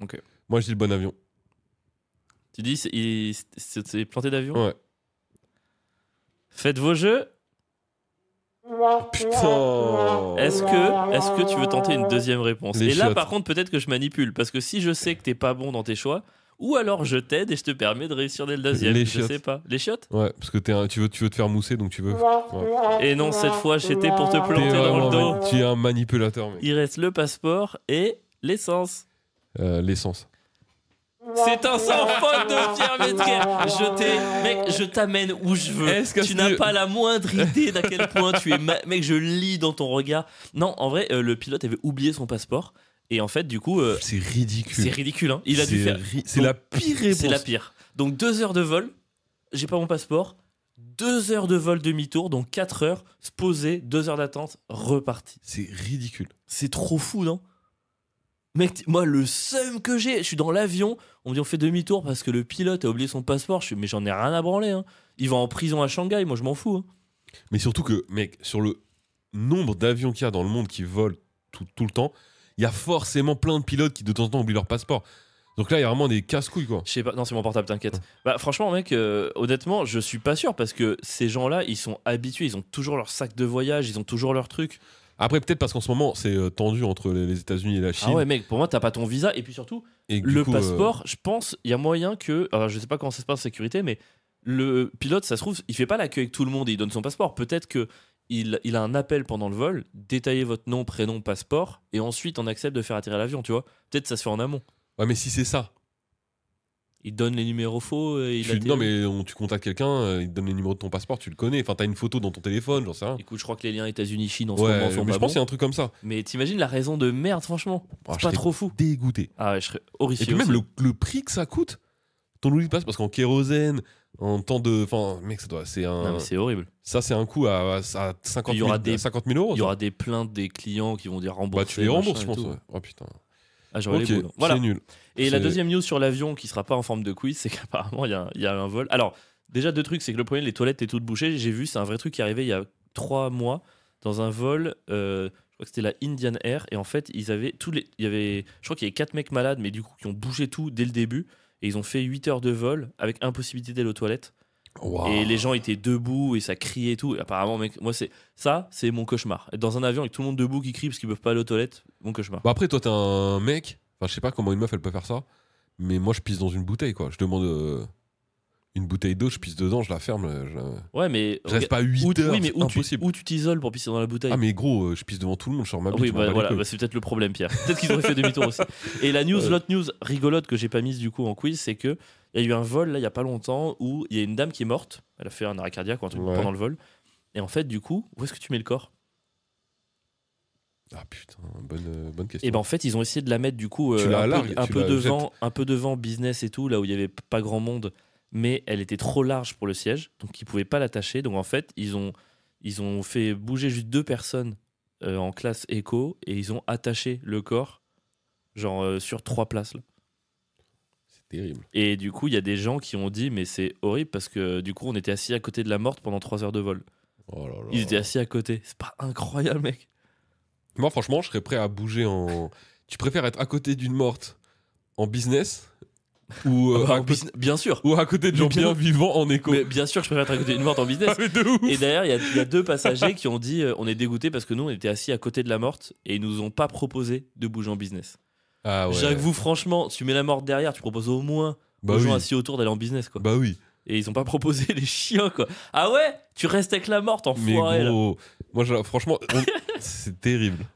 A: Ok.
B: Moi, je dis le bon avion.
A: Tu dis, c'est planté d'avion?
B: Ouais.
A: Faites vos jeux.
B: Putain.
A: Est-ce que tu veux tenter une deuxième réponse?
B: Les
A: Et là,
B: chiottes.
A: par contre, peut-être que je manipule, parce que si je sais que t'es pas bon dans tes choix, ou alors je t'aide et je te permets de réussir dès le deuxième.
B: Les
A: je
B: chiottes.
A: sais pas. Les chiottes?
B: Ouais, parce que tu veux te faire mousser, donc tu veux... Ouais.
A: Et non, cette fois, j'étais pour te planter dans le dos.
B: Tu es un manipulateur, mec.
A: Il reste le passeport et l'essence.
B: L'essence.
A: C'est un sans faute de Pierre Metzger. Mec, je t'amène où je veux.
B: Est-ce que
A: Tu n'as pas la moindre idée d'à quel point tu es... Mec, je lis dans ton regard. Non, en vrai, le pilote avait oublié son passeport. Et en fait, du coup...
B: C'est ridicule.
A: c'est ridicule, hein. Il a dû faire...
B: C'est la pire réponse.
A: C'est la pire. Donc 2 heures de vol, j'ai pas mon passeport. 2 heures de vol demi-tour, donc 4 heures, se poser, 2 heures d'attente, reparti.
B: C'est ridicule.
A: C'est trop fou, non? Mec, moi, le seum que j'ai, je suis dans l'avion, on me dit on fait demi-tour parce que le pilote a oublié son passeport. Mais j'en ai rien à branler. Hein. Il va en prison à Shanghai, moi je m'en fous. Hein.
B: Mais surtout que, mec, sur le nombre d'avions qu'il y a dans le monde qui volent tout le temps, il y a forcément plein de pilotes qui de temps en temps oublient leur passeport. Donc là, il y a vraiment des casse-couilles, quoi.
A: Je sais pas, non, c'est mon portable, t'inquiète. Bah, franchement, mec, honnêtement, je suis pas sûr parce que ces gens-là, ils sont habitués, ils ont toujours leur sac de voyage, ils ont toujours leur truc.
B: Après, peut-être parce qu'en ce moment, c'est tendu entre les États-Unis et la Chine.
A: Ah ouais, mec, pour moi, t'as pas ton visa. Et puis surtout,
B: Et du
A: le
B: coup,
A: passeport, je pense, il y a moyen que. Alors, je sais pas comment ça se passe en sécurité, mais le pilote, ça se trouve, il fait pas la queue avec tout le monde et il donne son passeport. Peut-être que il a un appel pendant le vol, détaillez votre nom, prénom, passeport, et ensuite on accepte de faire atterrir l'avion, tu vois. Peut-être ça se fait en amont.
B: Ouais, mais si c'est ça.
A: Il donne les numéros faux.
B: Non, mais tu contactes quelqu'un, il te donne les numéros de ton passeport, tu le connais. Enfin, t'as une photo dans ton téléphone, j'en sais rien.
A: Écoute, je crois que les liens États-Unis-Chine en ce moment sont
B: mais
A: pas
B: je pense
A: bons.
B: qu'il y a un truc comme ça.
A: Mais t'imagines la raison de merde, franchement. C'est pas trop fou.
B: Dégoûté.
A: Ah ouais, je serais horrifié.
B: Et puis même le prix que ça coûte, ton oubli de passe, parce qu'en kérosène, en temps de. Enfin, mec, c'est un.
A: Non, mais c'est horrible.
B: Ça, c'est un coût à 50 000 euros.
A: Il y aura des plaintes des clients qui vont dire rembourser.
B: Bah, tu les rembourses, je pense. Ouais. Oh putain.
A: Ah, j'aurais les boules. Voilà.
B: C'est nul.
A: Et la deuxième news sur l'avion qui sera pas en forme de quiz, c'est qu'apparemment, il y a un vol. Alors, déjà, deux trucs. C'est que le premier, les toilettes étaient toutes bouchées. J'ai vu, c'est un vrai truc qui est arrivé il y a 3 mois dans un vol. Je crois que c'était la Indian Air. Et en fait, ils avaient je crois qu'il y avait 4 mecs malades, mais du coup, qui ont bougé tout dès le début. Et ils ont fait 8 heures de vol avec impossibilité d'aller aux toilettes. Wow. Et les gens étaient debout et ça criait et tout. Et apparemment, mec, moi, c'est mon cauchemar. Être dans un avion avec tout le monde debout qui crie parce qu'ils peuvent pas aller aux toilettes, mon cauchemar.
B: Bah après, toi, t'es un mec. Enfin, je sais pas comment une meuf elle peut faire ça. Mais moi, je pisse dans une bouteille, quoi. Je demande une bouteille d'eau, je pisse dedans, je la ferme.
A: Ouais, mais.
B: Je reste pas 8 heures.
A: Oui, mais
B: impossible.
A: où tu t'isoles pour pisser dans la bouteille?
B: Ah, mais gros, je pisse devant tout le monde, je sors ma bite.
A: Oui, bah voilà, c'est peut-être le problème, Pierre. Peut-être qu'ils auraient fait demi-tour aussi. Et l'autre news rigolote que j'ai pas mise du coup en quiz, c'est que. Il y a eu un vol là il y a pas longtemps où il y a une dame qui est morte. Elle a fait un arrêt cardiaque ou un truc pendant le vol. Et en fait, du coup, où est-ce que tu mets le corps?
B: Ah putain, bonne question.
A: Et ben en fait, ils ont essayé de la mettre du coup un peu devant business et tout, là où il y avait pas grand monde, mais elle était trop large pour le siège, donc ils pouvaient pas l'attacher. Donc en fait, ils ont fait bouger juste 2 personnes en classe éco et ils ont attaché le corps genre sur 3 places là.
B: Terrible.
A: Et du coup, il y a des gens qui ont dit mais c'est horrible parce que du coup, on était assis à côté de la morte pendant 3 heures de vol.
B: Oh là là.
A: Ils étaient assis à côté. C'est pas incroyable, mec?
B: Moi, franchement, je serais prêt à bouger en. Tu préfères être à côté d'une morte en business ou
A: bien sûr.
B: Ou à côté de gens bien vivants en éco?
A: Mais bien sûr que je préfère être à côté d'une morte en business.
B: Ah, mais de ouf.
A: Et d'ailleurs, il y a 2 passagers qui ont dit on est dégoûtés parce que nous, on était assis à côté de la morte et ils nous ont pas proposé de bouger en business.
B: Ah ouais.
A: J'avoue, franchement, tu mets la morte derrière, tu proposes au moins aux gens assis autour d'aller en business, quoi.
B: Bah oui.
A: Et ils ont pas proposé les chiens, quoi. Ah ouais, tu restes avec la morte, enfoiré.
B: Mais gros, moi, franchement, c'est terrible.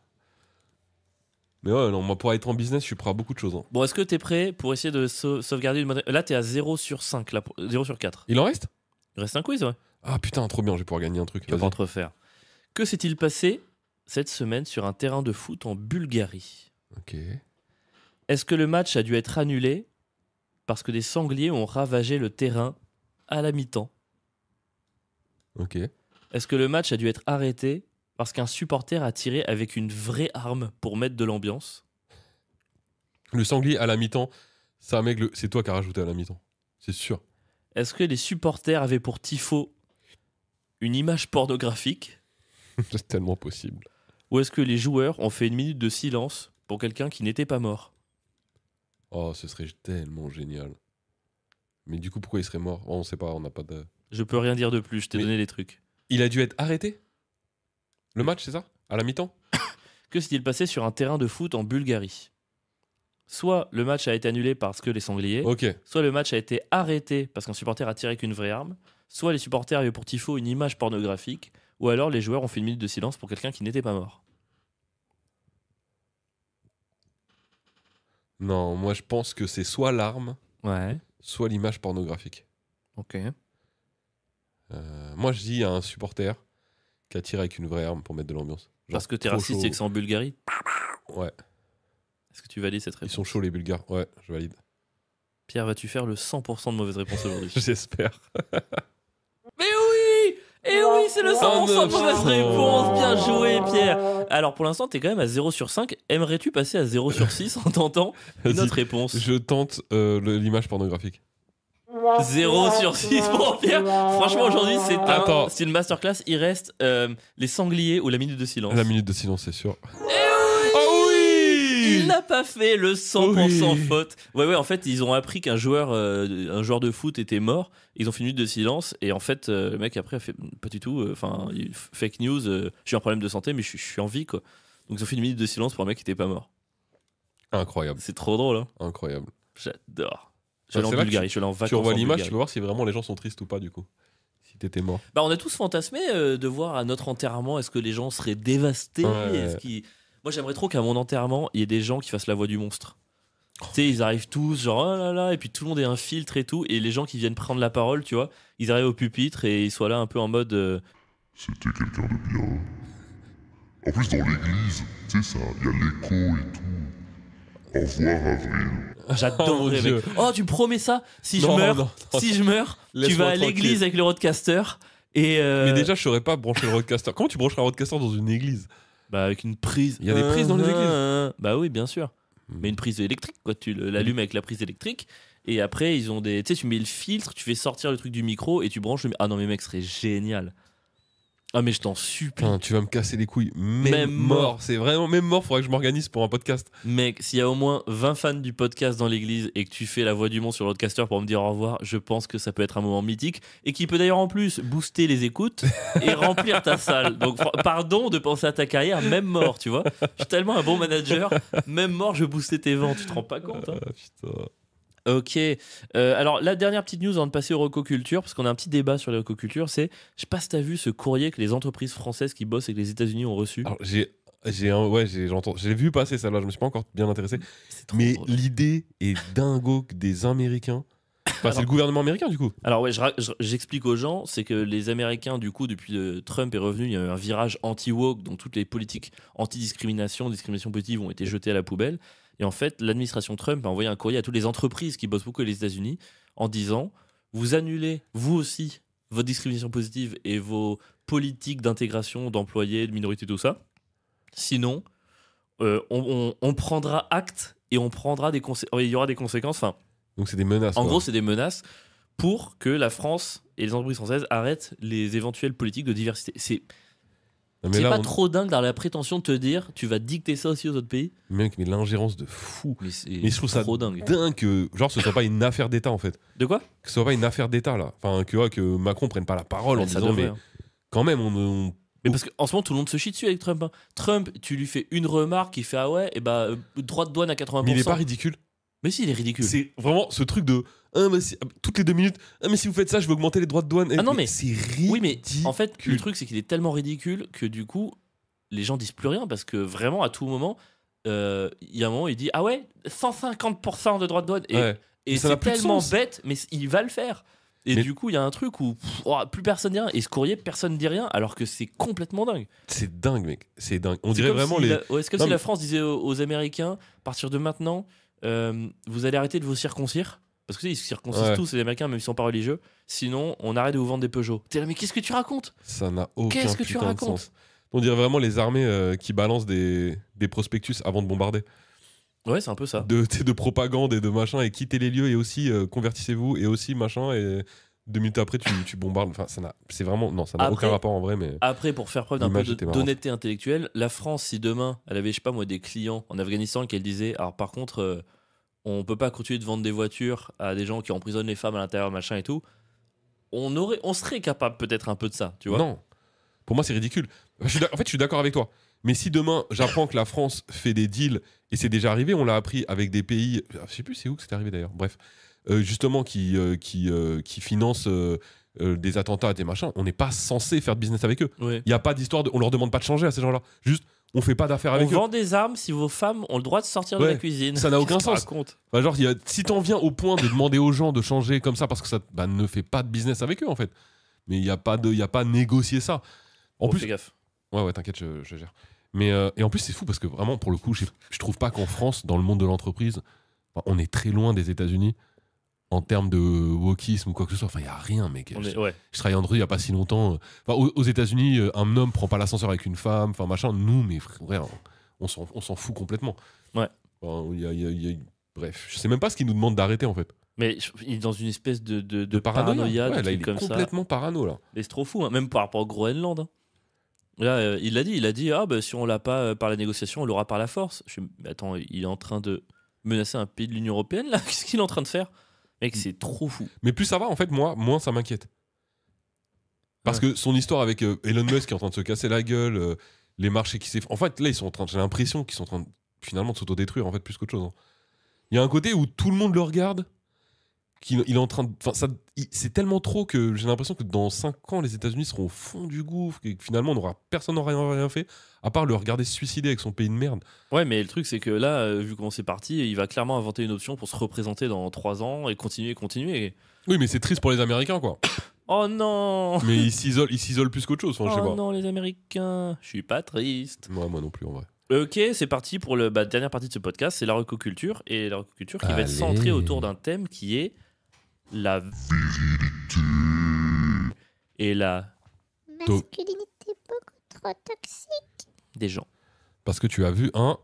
B: Mais ouais, non, moi, pour être en business, je suis prêt à beaucoup de choses. Hein.
A: Bon, est-ce que t'es prêt pour essayer de sauvegarder une... Là, t'es à 0 sur 5, là, 0 sur 4.
B: Il en reste?
A: Il reste un quiz, ouais.
B: Ah putain, trop bien, je vais pouvoir gagner un truc.
A: Tu vas pas te refaire. Que s'est-il passé cette semaine sur un terrain de foot en Bulgarie?
B: Ok.
A: Est-ce que le match a dû être annulé parce que des sangliers ont ravagé le terrain à la mi-temps?
B: Ok.
A: Est-ce que le match a dû être arrêté parce qu'un supporter a tiré avec une vraie arme pour mettre de l'ambiance?
B: Le sanglier à la mi-temps, ça, mec, c'est toi qui as rajouté à la mi-temps. C'est sûr.
A: Est-ce que les supporters avaient pour tifo une image pornographique?
B: C'est tellement possible.
A: Ou est-ce que les joueurs ont fait 1 minute de silence pour quelqu'un qui n'était pas mort?
B: Oh, ce serait tellement génial. Mais du coup, pourquoi il serait mort? On sait pas, on n'a pas de...
A: Je peux rien dire de plus, je t'ai donné les trucs.
B: Il a dû être arrêté? Le match, c'est ça? À la mi-temps?
A: Que s'est-il passé sur un terrain de foot en Bulgarie? Soit le match a été annulé parce que les sangliers, soit le match a été arrêté parce qu'un supporter a tiré avec une vraie arme, soit les supporters avaient pour tifo une image pornographique, ou alors les joueurs ont fait 1 minute de silence pour quelqu'un qui n'était pas mort.
B: Non, moi je pense que c'est soit l'arme, soit l'image pornographique.
A: Ok.
B: Moi je dis à un supporter qui a tiré avec une vraie arme pour mettre de l'ambiance. Genre,
A: parce que t'es raciste et que c'est en Bulgarie?
B: Ouais.
A: Est-ce que tu valides cette réponse?
B: Ils sont chauds les Bulgares, ouais, je valide.
A: Pierre, vas-tu faire le 100% de mauvaises réponses aujourd'hui?
B: J'espère.
A: Mais oui! Et oui, c'est le 100% de mauvaise réponse. Bien joué, Pierre. Alors, pour l'instant, t'es quand même à 0 sur 5. Aimerais-tu passer à 0 sur 6 en tentant une autre réponse?
B: Je tente l'image pornographique.
A: 0 sur 6 pour Pierre. Franchement, aujourd'hui, c'est une masterclass. Il reste les sangliers ou la minute de silence.
B: La minute de silence, c'est sûr.
A: Il n'a pas fait le 100% faute. Ouais, en fait, ils ont appris qu'un joueur de foot était mort. Ils ont fait une minute de silence. Et en fait, le mec, après, a fait pas du tout. Fake news. J'ai un problème de santé, mais je suis en vie, quoi. Donc, ils ont fait une minute de silence pour un mec qui était pas mort.
B: Incroyable.
A: C'est trop drôle, hein.
B: Incroyable.
A: J'adore. Je vais en Bulgarie, je vais en vacances.
B: Tu revois l'image, tu peux voir si vraiment les gens sont tristes ou pas, du coup. Si t'étais mort.
A: Bah, on a tous fantasmé de voir à notre enterrement, est-ce que les gens seraient dévastés? Moi, j'aimerais trop qu'à mon enterrement, il y ait des gens qui fassent la voix du monstre. Tu sais, ils arrivent tous, genre, oh là là, et puis tout le monde est un filtre et tout, et les gens qui viennent prendre la parole, tu vois, ils arrivent au pupitre et ils soient là un peu en mode.
D: C'était quelqu'un de bien. En plus, dans l'église, tu sais ça, il y a l'écho et tout. Au revoir, Avril.
A: J'adorerais,
B: Oh, mon
A: mec.
B: Dieu.
A: Oh, tu me promets ça? Si
B: Non,
A: je meurs,
B: non, non.
A: si je meurs, tu
B: Laisse-moi
A: vas à
B: tranquille.
A: l'église avec le roadcaster et.
B: Mais déjà, je saurais pas brancher le roadcaster. Comment tu brancherais un roadcaster dans une église?
A: Bah, avec une prise.
B: Il y a des prises dans les églises.
A: Bah oui, bien sûr. Mais une prise électrique, quoi. Tu l'allumes avec la prise électrique. Et après, ils ont des. Tu sais, tu mets le filtre, tu fais sortir le truc du micro et tu branches le. Ah non, mais mec, ce serait génial. Ah, mais je t'en supplie.
B: Putain, tu vas me casser les couilles. Même
A: mort.
B: mort. C'est vraiment même mort. Faudrait que je m'organise pour un podcast.
A: Mec, s'il y a au moins 20 fans du podcast dans l'église et que tu fais la voix du monde sur le roadcaster pour me dire au revoir, je pense que ça peut être un moment mythique et qui peut d'ailleurs en plus booster les écoutes et remplir ta salle. Donc, pardon de penser à ta carrière, même mort, tu vois. Je suis tellement un bon manager, même mort, je vais booster tes ventes, tu te rends pas compte, hein.
B: Ah, putain.
A: Ok. Alors, la dernière petite news avant de passer aux recocultures, parce qu'on a un petit débat sur les recocultures, c'est, je sais pas si t'as vu ce courrier que les entreprises françaises qui bossent avec les États-Unis ont reçu.
B: Alors, j'ai vu passer celle-là. Je me suis pas encore bien intéressé.
A: C'est trop
B: Mais
A: drôle.
B: l'idée est dingo que des Américains. Enfin, c'est le gouvernement américain du coup.
A: Alors ouais, j'explique aux gens, c'est que les Américains, du coup, depuis Trump est revenu, il y a eu un virage anti-woke, donc toutes les politiques anti-discrimination, discrimination positive ont été jetées à la poubelle. Et en fait, l'administration Trump a envoyé un courrier à toutes les entreprises qui bossent beaucoup avec les États-Unis en disant, vous annulez, vous aussi, votre discrimination positive et vos politiques d'intégration d'employés, de minorités, tout ça. Sinon, on prendra acte et on prendra il y aura des conséquences. Enfin,
B: Donc c'est des menaces.
A: en
B: quoi.
A: gros, c'est des menaces pour que la France et les entreprises françaises arrêtent les éventuelles politiques de diversité.
B: Non, mais
A: C'est
B: là,
A: pas trop dingue dans la prétention de te dire tu vas dicter ça aussi aux autres pays.
B: Mec, mais l'ingérence de fou.
A: Mais c'est
B: Mais je trouve ça
A: trop dingue.
B: dingue que genre ce soit pas une affaire d'État en fait.
A: De quoi?
B: Que ce soit pas une affaire d'État là. Enfin que Macron prenne pas la parole en
A: Ça
B: disant
A: devrait,
B: mais
A: hein.
B: quand même on
A: Mais parce qu'en ce moment, tout le monde se chie dessus avec Trump, hein. Trump, tu lui fais une remarque, il fait ah ouais, et bah droit de douane à 80%.
B: Mais il est pas ridicule.
A: Mais si, il est ridicule.
B: C'est vraiment ce truc de toutes les 2 minutes. Ah mais si vous faites ça, je vais augmenter les droits de douane.
A: Ah non, mais-
B: c'est ridicule.
A: Oui, mais en fait, le truc, c'est qu'il est tellement ridicule que du coup, les gens disent plus rien parce que vraiment, à tout moment, il y a un moment, il dit ah ouais, 150% de droits de douane.
B: Ouais.
A: Et
B: Ça n'a
A: c'est
B: plus de
A: tellement
B: sens.
A: bête, mais il va le faire. Et
B: Mais-
A: du coup, il y a un truc où plus personne dit rien. Et ce courrier, personne ne dit rien, alors que c'est complètement dingue.
B: C'est dingue mec. C'est dingue. On
A: C'est
B: dirait
A: comme
B: vraiment
A: si
B: les.
A: c'est comme
B: Non,
A: si
B: mais-
A: la France disait aux Américains, à partir de maintenant, vous allez arrêter de vous circoncire. Parce que tu sais, ils se circoncisent
B: Ouais.
A: tous, les Américains, même s'ils sont pas religieux. Sinon, on arrête de vous vendre des Peugeot. T'es là, mais qu'est-ce que tu racontes?
B: Ça n'a aucun
A: Qu'est-ce que tu
B: putain de
A: racontes?
B: sens. On dirait vraiment les armées qui balancent des prospectus avant de bombarder.
A: Ouais, c'est un peu ça.
B: De propagande et de machin et quittez les lieux et aussi convertissez-vous et aussi machin et 2 minutes après tu bombardes. Enfin ça n'a
A: Après-
B: aucun rapport en vrai mais
A: Après, pour faire preuve d'un peu
B: L'image était marrante.
A: d'honnêteté intellectuelle, la France, si demain, elle avait, je sais pas moi, des clients en Afghanistan et qu'elle disait, alors par contre, on peut pas continuer de vendre des voitures à des gens qui emprisonnent les femmes à l'intérieur, machin et tout, on serait capable peut-être un peu de ça, tu vois.
B: non. Pour moi c'est ridicule. En fait je suis d'accord avec toi. Mais si demain j'apprends que la France fait des deals et c'est déjà arrivé, on l'a appris avec des pays, je sais plus c'est où que c'est arrivé d'ailleurs. Bref, justement qui financent des attentats, des machins, on n'est pas censé faire de business avec eux.
A: Ouais.
B: Il y a pas d'histoire on leur demande pas de changer à ces gens-là. Juste on fait pas d'affaires
A: On
B: avec eux.
A: vend des armes si vos femmes ont le droit de sortir de
B: Ouais,
A: la cuisine.
B: ça n'a aucun
A: Qu'est-ce que tu
B: sens.
A: racontes?
B: Enfin, genre, si t'en viens au point de demander aux gens de changer comme ça parce que ça ne fait pas de business avec eux en fait. Mais il y a pas à négocier ça. En
A: Bon,
B: plus,
A: fais gaffe.
B: ouais, t'inquiète, je gère. Mais et en plus c'est fou parce que vraiment pour le coup, je trouve pas qu'en France, dans le monde de l'entreprise, on est très loin des États-Unis en termes de wokisme ou quoi que ce soit. Enfin, il y a rien, mec.
A: Ouais.
B: Je travaillais en entreprise il y a pas si longtemps. Enfin, aux États-Unis, un homme prend pas l'ascenseur avec une femme. Enfin, machin. Nous, mais frère, on s'en fout complètement.
A: Ouais.
B: Enfin, bref, je sais même pas ce qu'ils nous demandent d'arrêter en fait.
A: Mais il est dans une espèce de
B: Paranoïa.
A: de
B: Ouais, là,
A: trucs
B: il est
A: comme ça.
B: complètement parano là.
A: Mais c'est trop fou, hein. Même par rapport au Groenland, hein. Là, il a dit ah, bah, si on l'a pas par la négociation, on l'aura par la force. Mais attends, il est en train de menacer un pays de l'Union Européenne, là. Qu'est-ce qu'il est en train de faire? Mec, c'est trop fou.
B: Mais plus ça va, en fait, moins ça m'inquiète. Parce que son histoire avec Elon Musk qui est en train de se casser la gueule, les marchés qui s'effondrent. En fait, là, j'ai l'impression qu'ils sont en train finalement de s'autodétruire, en fait, plus qu'autre chose. Hein. Il y a un côté où tout le monde le regarde qu'il il est en train de. Enfin, c'est tellement trop que j'ai l'impression que dans 5 ans, les États-Unis seront au fond du gouffre et que finalement, personne n'aura rien fait, à part le regarder se suicider avec son pays de merde.
A: Ouais, mais le truc, c'est que là, vu comment c'est parti, il va clairement inventer une option pour se représenter dans 3 ans et continuer.
B: Oui, mais c'est triste pour les Américains, quoi.
A: Oh non!
B: Mais ils s'isolent plus qu'autre chose, enfin, je sais
A: Oh
B: pas.
A: non, les Américains! Je suis pas triste.
B: Moi non plus, en vrai.
A: Ok, c'est parti pour la dernière partie de ce podcast, c'est la recoculture. Et la recoculture qui va être
B: Allez.
A: centrée autour d'un thème qui est la et la
C: Masculinité beaucoup trop toxique.
A: des gens.
B: Parce que tu as vu un.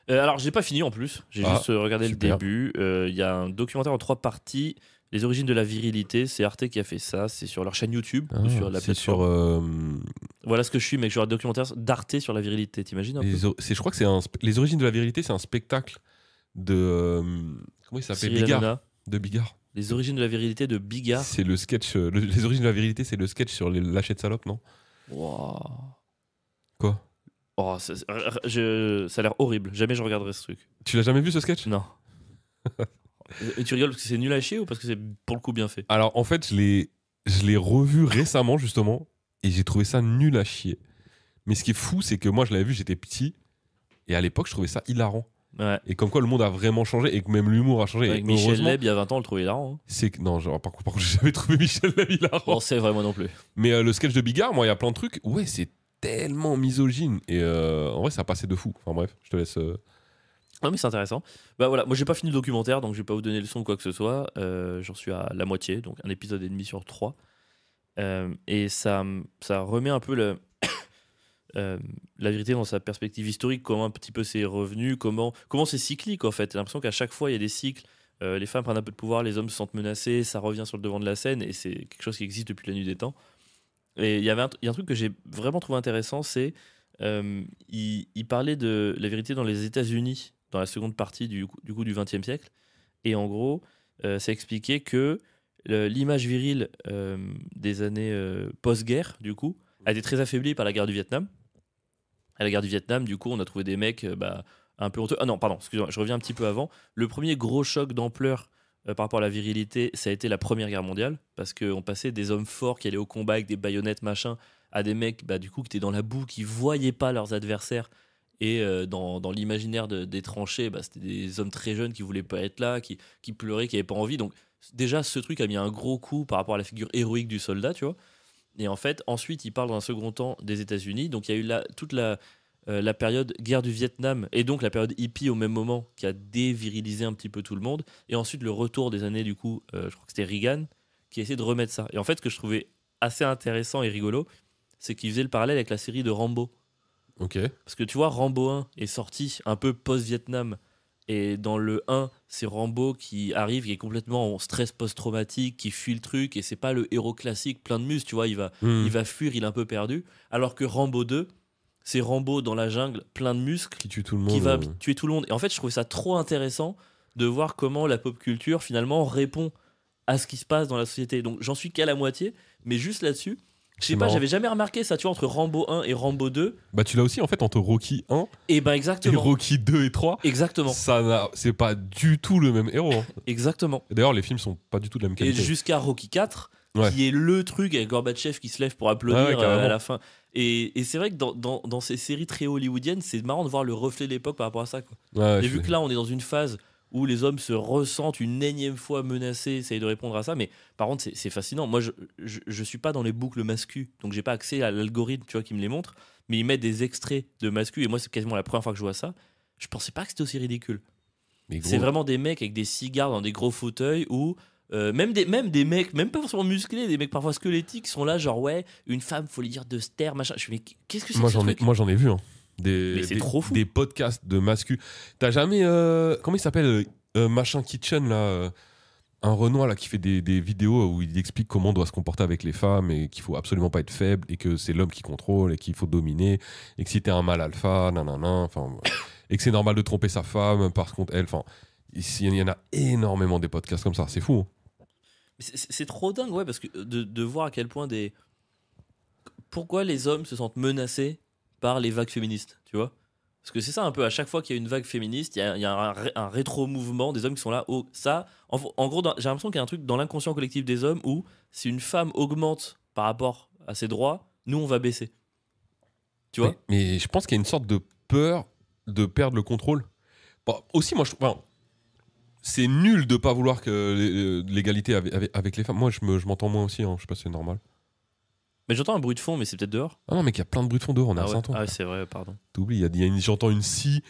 A: Alors, j'ai pas fini en plus, j'ai juste regardé
B: super.
A: le début. Il y a un documentaire en 3 parties. Les origines de la virilité, c'est Arte qui a fait ça, c'est sur leur chaîne YouTube ou sur la
B: c'est
A: plateforme. Voilà ce que je suis, mec, je regarde un documentaire d'Arte sur la virilité, t'imagines un peu
B: je crois que c'est les origines de la virilité, c'est un spectacle de. Comment il s'appelle
A: Cyril
B: Bigard.
A: Hanouna.
B: De Bigard.
A: Les origines de la virilité de Bigard.
B: C'est le sketch. Les origines de la virilité, c'est le sketch sur les lâchers de salope, non?
A: Wow.
B: Quoi?
A: Oh, ça a l'air horrible, jamais je regarderai ce truc.
B: Tu l'as jamais vu ce sketch?
A: Non. Et tu rigoles parce que c'est nul à chier ou parce que c'est pour le coup bien fait?
B: Alors en fait, je l'ai revu récemment justement et j'ai trouvé ça nul à chier. Mais ce qui est fou, c'est que moi je l'avais vu, j'étais petit et à l'époque je trouvais ça hilarant.
A: Ouais.
B: Et comme quoi le monde a vraiment changé et que même l'humour a changé.
A: Avec
B: Et
A: Michel
B: heureusement,
A: Leb, il y a 20 ans, on le trouvait hilarant. Hein.
B: c'est que non, genre, par contre, j'ai jamais trouvé Michel Leb hilarant.
A: Bon, c'est vrai, moi non plus.
B: Mais le sketch de Bigard, moi, il y a plein de trucs. Ouais, c'est tellement misogyne et en vrai, ça a passé de fou. Enfin bref, je te laisse.
A: Non, mais c'est intéressant. Bah voilà, moi j'ai pas fini le documentaire, donc je vais pas vous donner le son ou quoi que ce soit. J'en suis à la moitié, donc un épisode et demi sur 3. Et ça remet un peu la vérité dans sa perspective historique, comment un petit peu c'est revenu, comment c'est cyclique en fait. J'ai l'impression qu'à chaque fois il y a des cycles, les femmes prennent un peu de pouvoir, les hommes se sentent menacés, ça revient sur le devant de la scène et c'est quelque chose qui existe depuis la nuit des temps. Et il y a un truc que j'ai vraiment trouvé intéressant, c'est il parlait de la vérité dans les États-Unis dans la seconde partie du XXe siècle, et en gros ça expliquait que l'image virile des années post-guerre du coup a été très affaiblie par la guerre du Vietnam. À la guerre du Vietnam, du coup, on a trouvé des mecs un peu honteux. Ah non, pardon, excusez-moi, je reviens un petit peu avant. Le premier gros choc d'ampleur par rapport à la virilité, ça a été la Première Guerre mondiale, parce qu'on passait des hommes forts qui allaient au combat avec des baïonnettes, machin, à des mecs du coup, qui étaient dans la boue, qui voyaient pas leurs adversaires. Et dans l'imaginaire des tranchées, c'était des hommes très jeunes qui voulaient pas être là, qui pleuraient, qui avaient pas envie. Donc déjà, ce truc a mis un gros coup par rapport à la figure héroïque du soldat, tu vois. Et en fait, ensuite, il parle dans un second temps des États-Unis. Donc, il y a eu toute la période guerre du Vietnam et donc la période hippie au même moment qui a dévirilisé un petit peu tout le monde. Et ensuite, le retour des années, du coup, je crois que c'était Reagan qui a essayé de remettre ça. Et en fait, ce que je trouvais assez intéressant et rigolo, c'est qu'il faisait le parallèle avec la série de Rambo.
B: Ok.
A: Parce que tu vois, Rambo 1 est sorti un peu post-Vietnam. Et dans le 1, c'est Rambo qui arrive, qui est complètement en stress post-traumatique, qui fuit le truc, et c'est pas le héros classique plein de muscles, tu vois, il va fuir, il est un peu perdu. Alors que Rambo 2, c'est Rambo dans la jungle, plein de muscles,
B: Qui tue tout le monde.
A: qui va tuer tout le monde. Et en fait, je trouvais ça trop intéressant de voir comment la pop culture, finalement, répond à ce qui se passe dans la société. Donc j'en suis qu'à la moitié, mais juste là-dessus, je sais pas, j'avais jamais remarqué ça, tu vois, entre Rambo 1 et Rambo 2.
B: Tu l'as aussi en fait entre Rocky 1
A: et exactement.
B: Et Rocky 2 et 3.
A: Exactement.
B: C'est pas du tout le même héros. Hein.
A: Exactement.
B: Et d'ailleurs, les films sont pas du tout de la même qualité.
A: Et jusqu'à Rocky 4, qui est le truc avec Gorbatchev qui se lève pour applaudir à la fin. Et c'est vrai que dans ces séries très hollywoodiennes, c'est marrant de voir le reflet de l'époque par rapport à ça, quoi. Et vu que là, on est dans une phase où les hommes se ressentent une énième fois menacés, essayent de répondre à ça, mais par contre c'est fascinant. Moi je suis pas dans les boucles mascu, donc j'ai pas accès à l'algorithme, tu vois, qui me les montre, mais ils mettent des extraits de mascu, et moi c'est quasiment la première fois que je vois ça. Je pensais pas que c'était aussi ridicule. C'est vraiment des mecs avec des cigares dans des gros fauteuils, ou même des mecs, même pas forcément musclés, des mecs parfois squelettiques, sont là genre ouais, une femme faut lui dire de se taire, machin. Je me dis mais qu'est-ce que c'est que ce truc ?
B: Moi j'en ai vu
A: mais c'est trop fou.
B: Des podcasts de mascu. T'as jamais comment il s'appelle machin Kitchen là, un Renoir là qui fait des vidéos où il explique comment on doit se comporter avec les femmes et qu'il faut absolument pas être faible et que c'est l'homme qui contrôle et qu'il faut dominer et que si t'es un mâle alpha et que c'est normal de tromper sa femme par contre elle, il y en a énormément des podcasts comme ça, c'est fou. Hein.
A: C'est trop dingue, ouais, parce que de voir à quel point pourquoi les hommes se sentent menacés par les vagues féministes, tu vois. Parce que c'est ça un peu, à chaque fois qu'il y a une vague féministe, il y a un rétro-mouvement des hommes qui sont là. Oh, ça, en gros, j'ai l'impression qu'il y a un truc dans l'inconscient collectif des hommes où si une femme augmente par rapport à ses droits, nous on va baisser. Tu vois?
B: Mais je pense qu'il y a une sorte de peur de perdre le contrôle. Bon, aussi, moi, c'est nul de pas vouloir que l'égalité avec les femmes. Moi, je m'entends moins aussi, hein. Je sais pas si c'est normal.
A: Mais j'entends un bruit de fond, mais c'est peut-être dehors.
B: Ah non, mais qu'il y a plein de bruits de fond dehors, on est à
A: ouais.
B: Saint-Ouen.
A: Ah ouais, c'est vrai, pardon.
B: T'oublies, j'entends une scie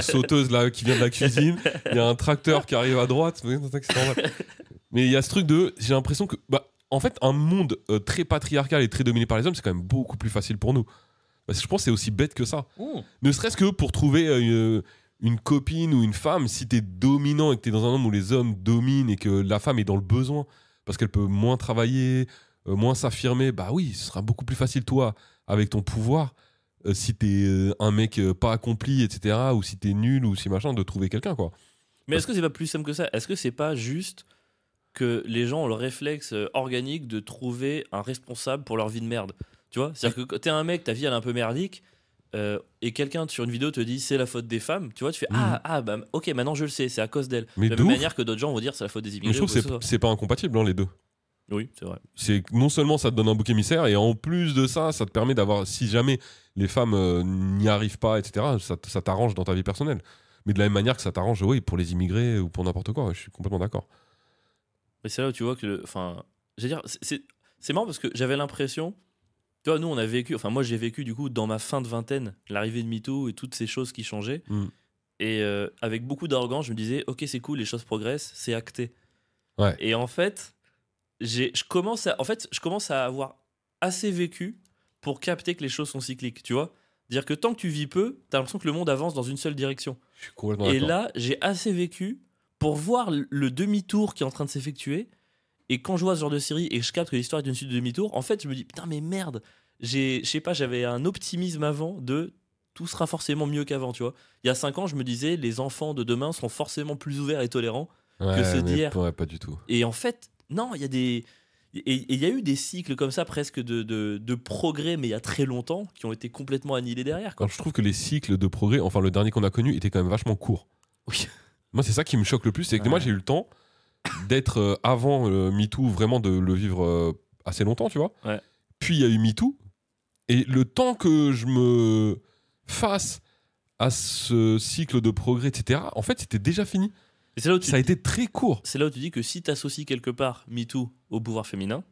B: sauteuse là qui vient de la cuisine. Il y a un tracteur qui arrive à droite. C'est normal. Mais il y a ce truc de, j'ai l'impression que, en fait, un monde très patriarcal et très dominé par les hommes, c'est quand même beaucoup plus facile pour nous. Parce que je pense que c'est aussi bête que ça. Ne serait-ce que pour trouver une copine ou une femme, si t'es dominant et que t'es dans un monde où les hommes dominent et que la femme est dans le besoin, parce qu'elle peut moins travailler, moins s'affirmer, bah oui, ce sera beaucoup plus facile, toi, avec ton pouvoir, si t'es un mec pas accompli, etc., ou si t'es nul, ou si machin, de trouver quelqu'un, quoi.
A: Mais est-ce que c'est pas plus simple que ça? Est-ce que c'est pas juste que les gens ont le réflexe organique de trouver un responsable pour leur vie de merde? Tu vois? C'est-à-dire que quand t'es un mec, ta vie elle est un peu merdique, et quelqu'un sur une vidéo te dit c'est la faute des femmes, tu vois, tu fais bah ok, maintenant je le sais, c'est à cause d'elle.
B: Mais
A: De la même manière que d'autres gens vont dire c'est la faute des immigrés.
B: Mais je trouve que c'est pas incompatible, hein, les deux.
A: Oui, c'est vrai.
B: C'est que non seulement ça te donne un bouc émissaire, et en plus de ça, ça te permet d'avoir, si jamais les femmes n'y arrivent pas, etc., ça t'arrange dans ta vie personnelle. Mais de la même manière que ça t'arrange, oui, pour les immigrés ou pour n'importe quoi, je suis complètement d'accord.
A: Mais c'est là où tu vois que, enfin, je veux dire, c'est marrant parce que j'avais l'impression, tu vois, nous on a vécu, enfin moi j'ai vécu du coup dans ma fin de vingtaine, l'arrivée de MeToo et toutes ces choses qui changeaient. Et avec beaucoup d'arrogance, je me disais, ok, c'est cool, les choses progressent, c'est acté.
B: Ouais.
A: Et en fait, je commence à avoir assez vécu pour capter que les choses sont cycliques, tu vois. Dire que tant que tu vis peu, t'as l'impression que le monde avance dans une seule direction.
B: Je suis complètement
A: Et
B: d'accord.
A: là, j'ai assez vécu pour voir le demi-tour qui est en train de s'effectuer. Et quand je vois ce genre de série et que je capte que l'histoire est une suite de demi-tour, en fait, je me dis, putain, mais merde, je sais pas, j'avais un optimisme avant de tout sera forcément mieux qu'avant, tu vois. Il y a 5 ans, je me disais, les enfants de demain seront forcément plus ouverts et tolérants que ceux d'hier.
B: Ouais, pas du tout.
A: Et en fait, non, il y a des. Et il y a eu des cycles comme ça, presque de progrès, mais il y a très longtemps, qui ont été complètement annihilés derrière, quoi.
B: Alors, je trouve que les cycles de progrès, enfin le dernier qu'on a connu, était quand même vachement court.
A: Oui.
B: Moi, c'est ça qui me choque le plus, c'est que moi, j'ai eu le temps d'être avant MeToo, vraiment de le vivre assez longtemps, tu vois.
A: Ouais.
B: Puis il y a eu MeToo, et le temps que je me fasse à ce cycle de progrès, etc., en fait, c'était déjà fini.
A: Et c'est là où
B: Ça a été très court.
A: C'est là où tu dis que si tu associes quelque part MeToo au pouvoir féminin,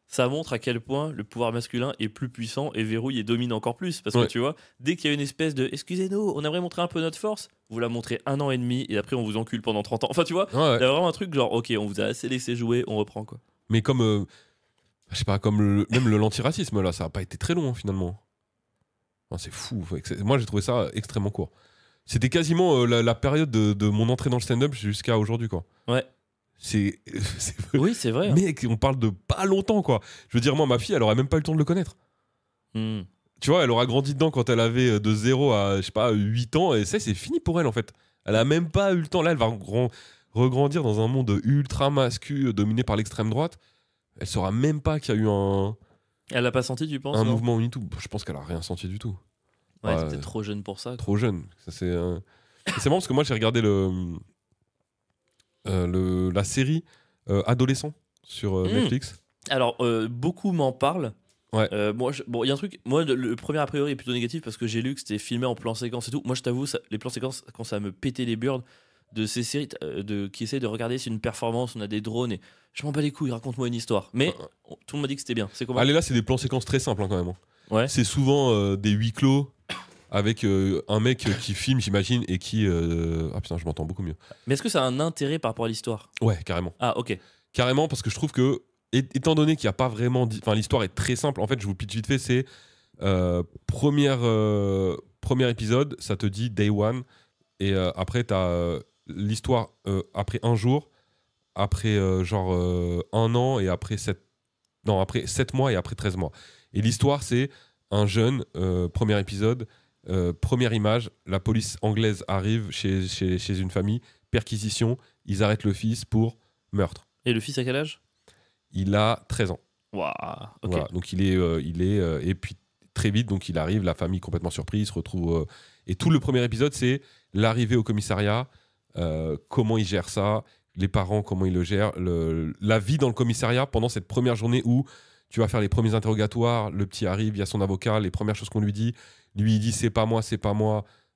A: ça montre à quel point le pouvoir masculin est plus puissant et verrouille et domine encore plus. Parce que tu vois, dès qu'il y a une espèce de excusez-nous, on aimerait montrer un peu notre force, vous la montrez 1 an et demi et après on vous encule pendant 30 ans. Enfin, tu vois, il y a vraiment un truc genre ok, on vous a assez laissé jouer, on reprend, quoi.
B: Mais comme, je sais pas, comme même l'antiracisme, là, ça a pas été très long, finalement. Enfin, c'est fou. Moi, j'ai trouvé ça extrêmement court. C'était quasiment la période de mon entrée dans le stand-up jusqu'à aujourd'hui, quoi.
A: Ouais. Oui, c'est vrai.
B: Mec, on parle de pas longtemps, quoi. Je veux dire, moi, ma fille, elle aurait même pas eu le temps de le connaître. Tu vois, elle aura grandi dedans quand elle avait de 0 à, je sais pas, 8 ans, et c'est fini pour elle, en fait. Elle a même pas eu le temps. Là, elle va regrandir dans un monde ultra masculin, dominé par l'extrême droite. Elle saura même pas qu'il y a eu
A: Elle l'a pas senti, tu penses?
B: un mouvement MeToo. Je pense qu'elle a rien senti du tout.
A: Ouais, t'étais trop jeune pour ça, quoi.
B: Trop jeune. C'est marrant parce que moi, j'ai regardé la série Adolescent sur Netflix.
A: Alors, beaucoup m'en parlent.
B: Ouais.
A: Bon, il y a un truc. Moi, le premier a priori est plutôt négatif parce que j'ai lu que c'était filmé en plan séquence et tout. Moi, je t'avoue, les plans séquences, quand ça me pétait les burnes de ces séries qui essaient de regarder si une performance, on a des drones et je m'en bats les couilles, raconte-moi une histoire. Mais tout le monde m'a dit que c'était bien. C'est comment?
B: Allez, là, c'est des plans séquences très simples, hein, quand même. Hein.
A: Ouais.
B: C'est souvent des huis clos avec un mec qui filme, j'imagine, et qui. Ah putain, je m'entends beaucoup mieux.
A: Mais est-ce que ça a un intérêt par rapport à l'histoire?
B: Ouais, carrément.
A: Ah, ok.
B: Carrément, parce que je trouve que, étant donné qu'il n'y a pas vraiment. Enfin, l'histoire est très simple. En fait, je vous pitch vite fait, c'est. Premier épisode, ça te dit Day One. Et après, t'as l'histoire après un jour, après genre 1 an, et après 7 mois et après 13 mois. Et l'histoire, c'est un jeune, premier épisode, première image, la police anglaise arrive chez une famille, perquisition, ils arrêtent le fils pour meurtre.
A: Et le fils à quel âge?
B: Il a 13 ans.
A: Waouh, ok.
B: Voilà, donc il est et puis très vite, donc il arrive, la famille complètement surprise, il se retrouve. Et tout le premier épisode, c'est l'arrivée au commissariat, comment il gère ça, les parents, comment ils le gèrent, la vie dans le commissariat pendant cette première journée où tu vas faire les premiers interrogatoires, le petit arrive, il y a son avocat, les premières choses qu'on lui dit, lui il dit c'est pas moi.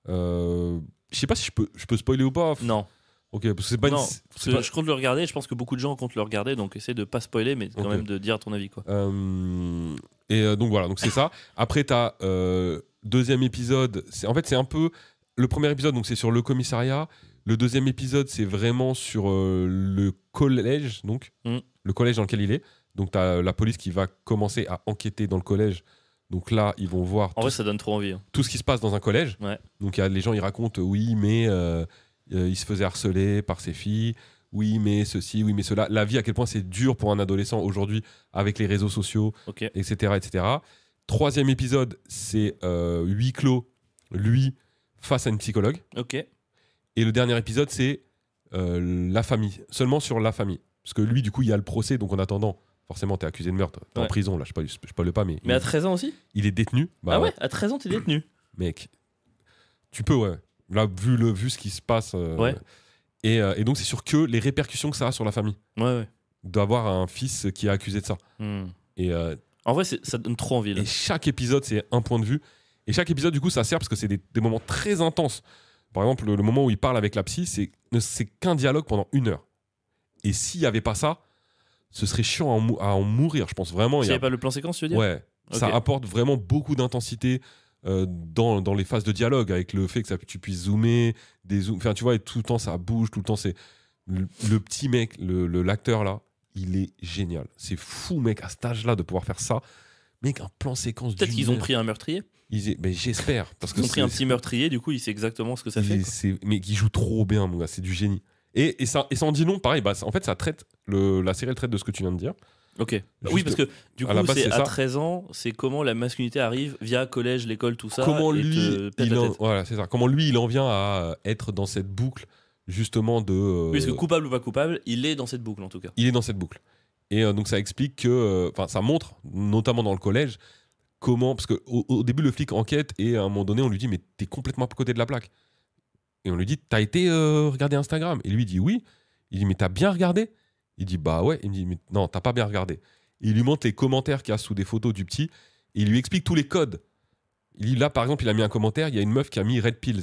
B: Je sais pas si je peux spoiler ou pas.
A: Non.
B: Ok, parce que c'est pas
A: Non,
B: une.
A: parce
B: c'est
A: que
B: pas-
A: je compte le regarder. Je pense que beaucoup de gens comptent le regarder, donc essaie de pas spoiler, mais quand
B: Ok.
A: même de dire ton avis, quoi.
B: Donc voilà, donc c'est ça. Après, t'as deuxième épisode. En fait, c'est un peu. Le premier épisode, donc c'est sur le commissariat. Le deuxième épisode, c'est vraiment sur le collège, donc le collège dans lequel il est. Donc t'as la police qui va commencer à enquêter dans le collège. Donc là, ils vont voir
A: En vrai, ça donne trop envie. Hein.
B: tout ce qui se passe dans un collège.
A: Ouais.
B: Donc les gens, ils racontent, oui, mais il se faisait harceler par ses filles. Oui, mais ceci, oui, mais cela. La vie, à quel point c'est dur pour un adolescent aujourd'hui avec les réseaux sociaux,
A: Ok.
B: etc., etc. Troisième épisode, c'est huis clos, lui, face à une psychologue.
A: Ok.
B: Et le dernier épisode, c'est la famille, seulement sur la famille. Parce que lui, du coup, il y a le procès, donc en attendant, forcément, t'es accusé de meurtre, t'es en
A: Ouais.
B: prison, là, je parle pas, mais
A: Mais à 13 ans aussi.
B: il est détenu. Bah,
A: Ah ouais, à 13 ans, t'es détenu.
B: mec, tu peux, ouais. Là, vu ce qui se passe.
A: Ouais.
B: Et donc, c'est sur que les répercussions que ça a sur la famille,
A: Ouais.
B: d'avoir un fils qui est accusé de ça. Et,
A: En vrai, ça donne trop envie. Là.
B: et chaque épisode, c'est un point de vue. Et chaque épisode, du coup, ça sert parce que c'est des moments très intenses. Par exemple, le moment où il parle avec la psy, c'est qu'un dialogue pendant 1 heure. Et s'il n'y avait pas ça, ce serait chiant à en mourir, je pense vraiment.
A: S'il n'y avait pas le plan séquence, tu veux dire?
B: Ouais, ça
A: Ok.
B: apporte vraiment beaucoup d'intensité dans les phases de dialogue, avec le fait que tu puisses zoomer, enfin tu vois, et tout le temps ça bouge, tout le temps c'est le petit mec, l'acteur là, il est génial. C'est fou mec à cet âge-là de pouvoir faire ça. Mec, un plan séquence.
A: Peut-être qu'ils ont pris un meurtrier.
B: Mais j'espère parce que
A: Ils ont pris un petit meurtrier, du coup, il sait exactement ce que ça fait. Quoi.
B: mais qui joue trop bien, mon gars, c'est du génie. Et ça en dit long, pareil. En fait, ça traite la série, elle traite de ce que tu viens de dire.
A: Ok.
B: Juste
A: Oui, parce que du
B: à la
A: coup,
B: base,
A: c'est
B: c'est
A: à
B: ça.
A: 13 ans, c'est comment la masculinité arrive via collège, l'école, tout ça.
B: Comment
A: et
B: lui,
A: te pète la tête.
B: voilà, c'est ça. Comment lui, il en vient à être dans cette boucle justement de.
A: Oui, parce que coupable ou pas coupable, il est dans cette boucle en tout cas.
B: Il est dans cette boucle. Et donc ça explique que, enfin, ça montre, notamment dans le collège, comment, parce qu'au début le flic enquête et à un moment donné on lui dit mais t'es complètement à côté de la plaque. Et on lui dit t'as été regarder Instagram. Et lui il dit oui. Il dit mais t'as bien regardé. Il dit bah ouais. Il me dit mais non t'as pas bien regardé. Et il lui montre les commentaires qu'il y a sous des photos du petit. Et il lui explique tous les codes. Il dit là par exemple il a mis un commentaire, il y a une meuf qui a mis Red Pills.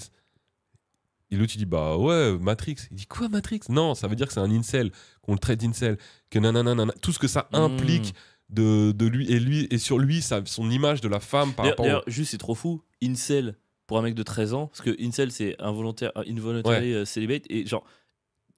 B: Et l'autre il dit bah ouais Matrix. Il dit quoi Matrix? Non, ça veut dire que c'est un incel, qu'on le traite d'incel, que nanana, tout ce que ça implique de lui et sur lui son image de la femme par rapport
A: D'ailleurs, juste c'est trop fou. Incel pour un mec de 13 ans, parce que incel c'est involuntary celibate et genre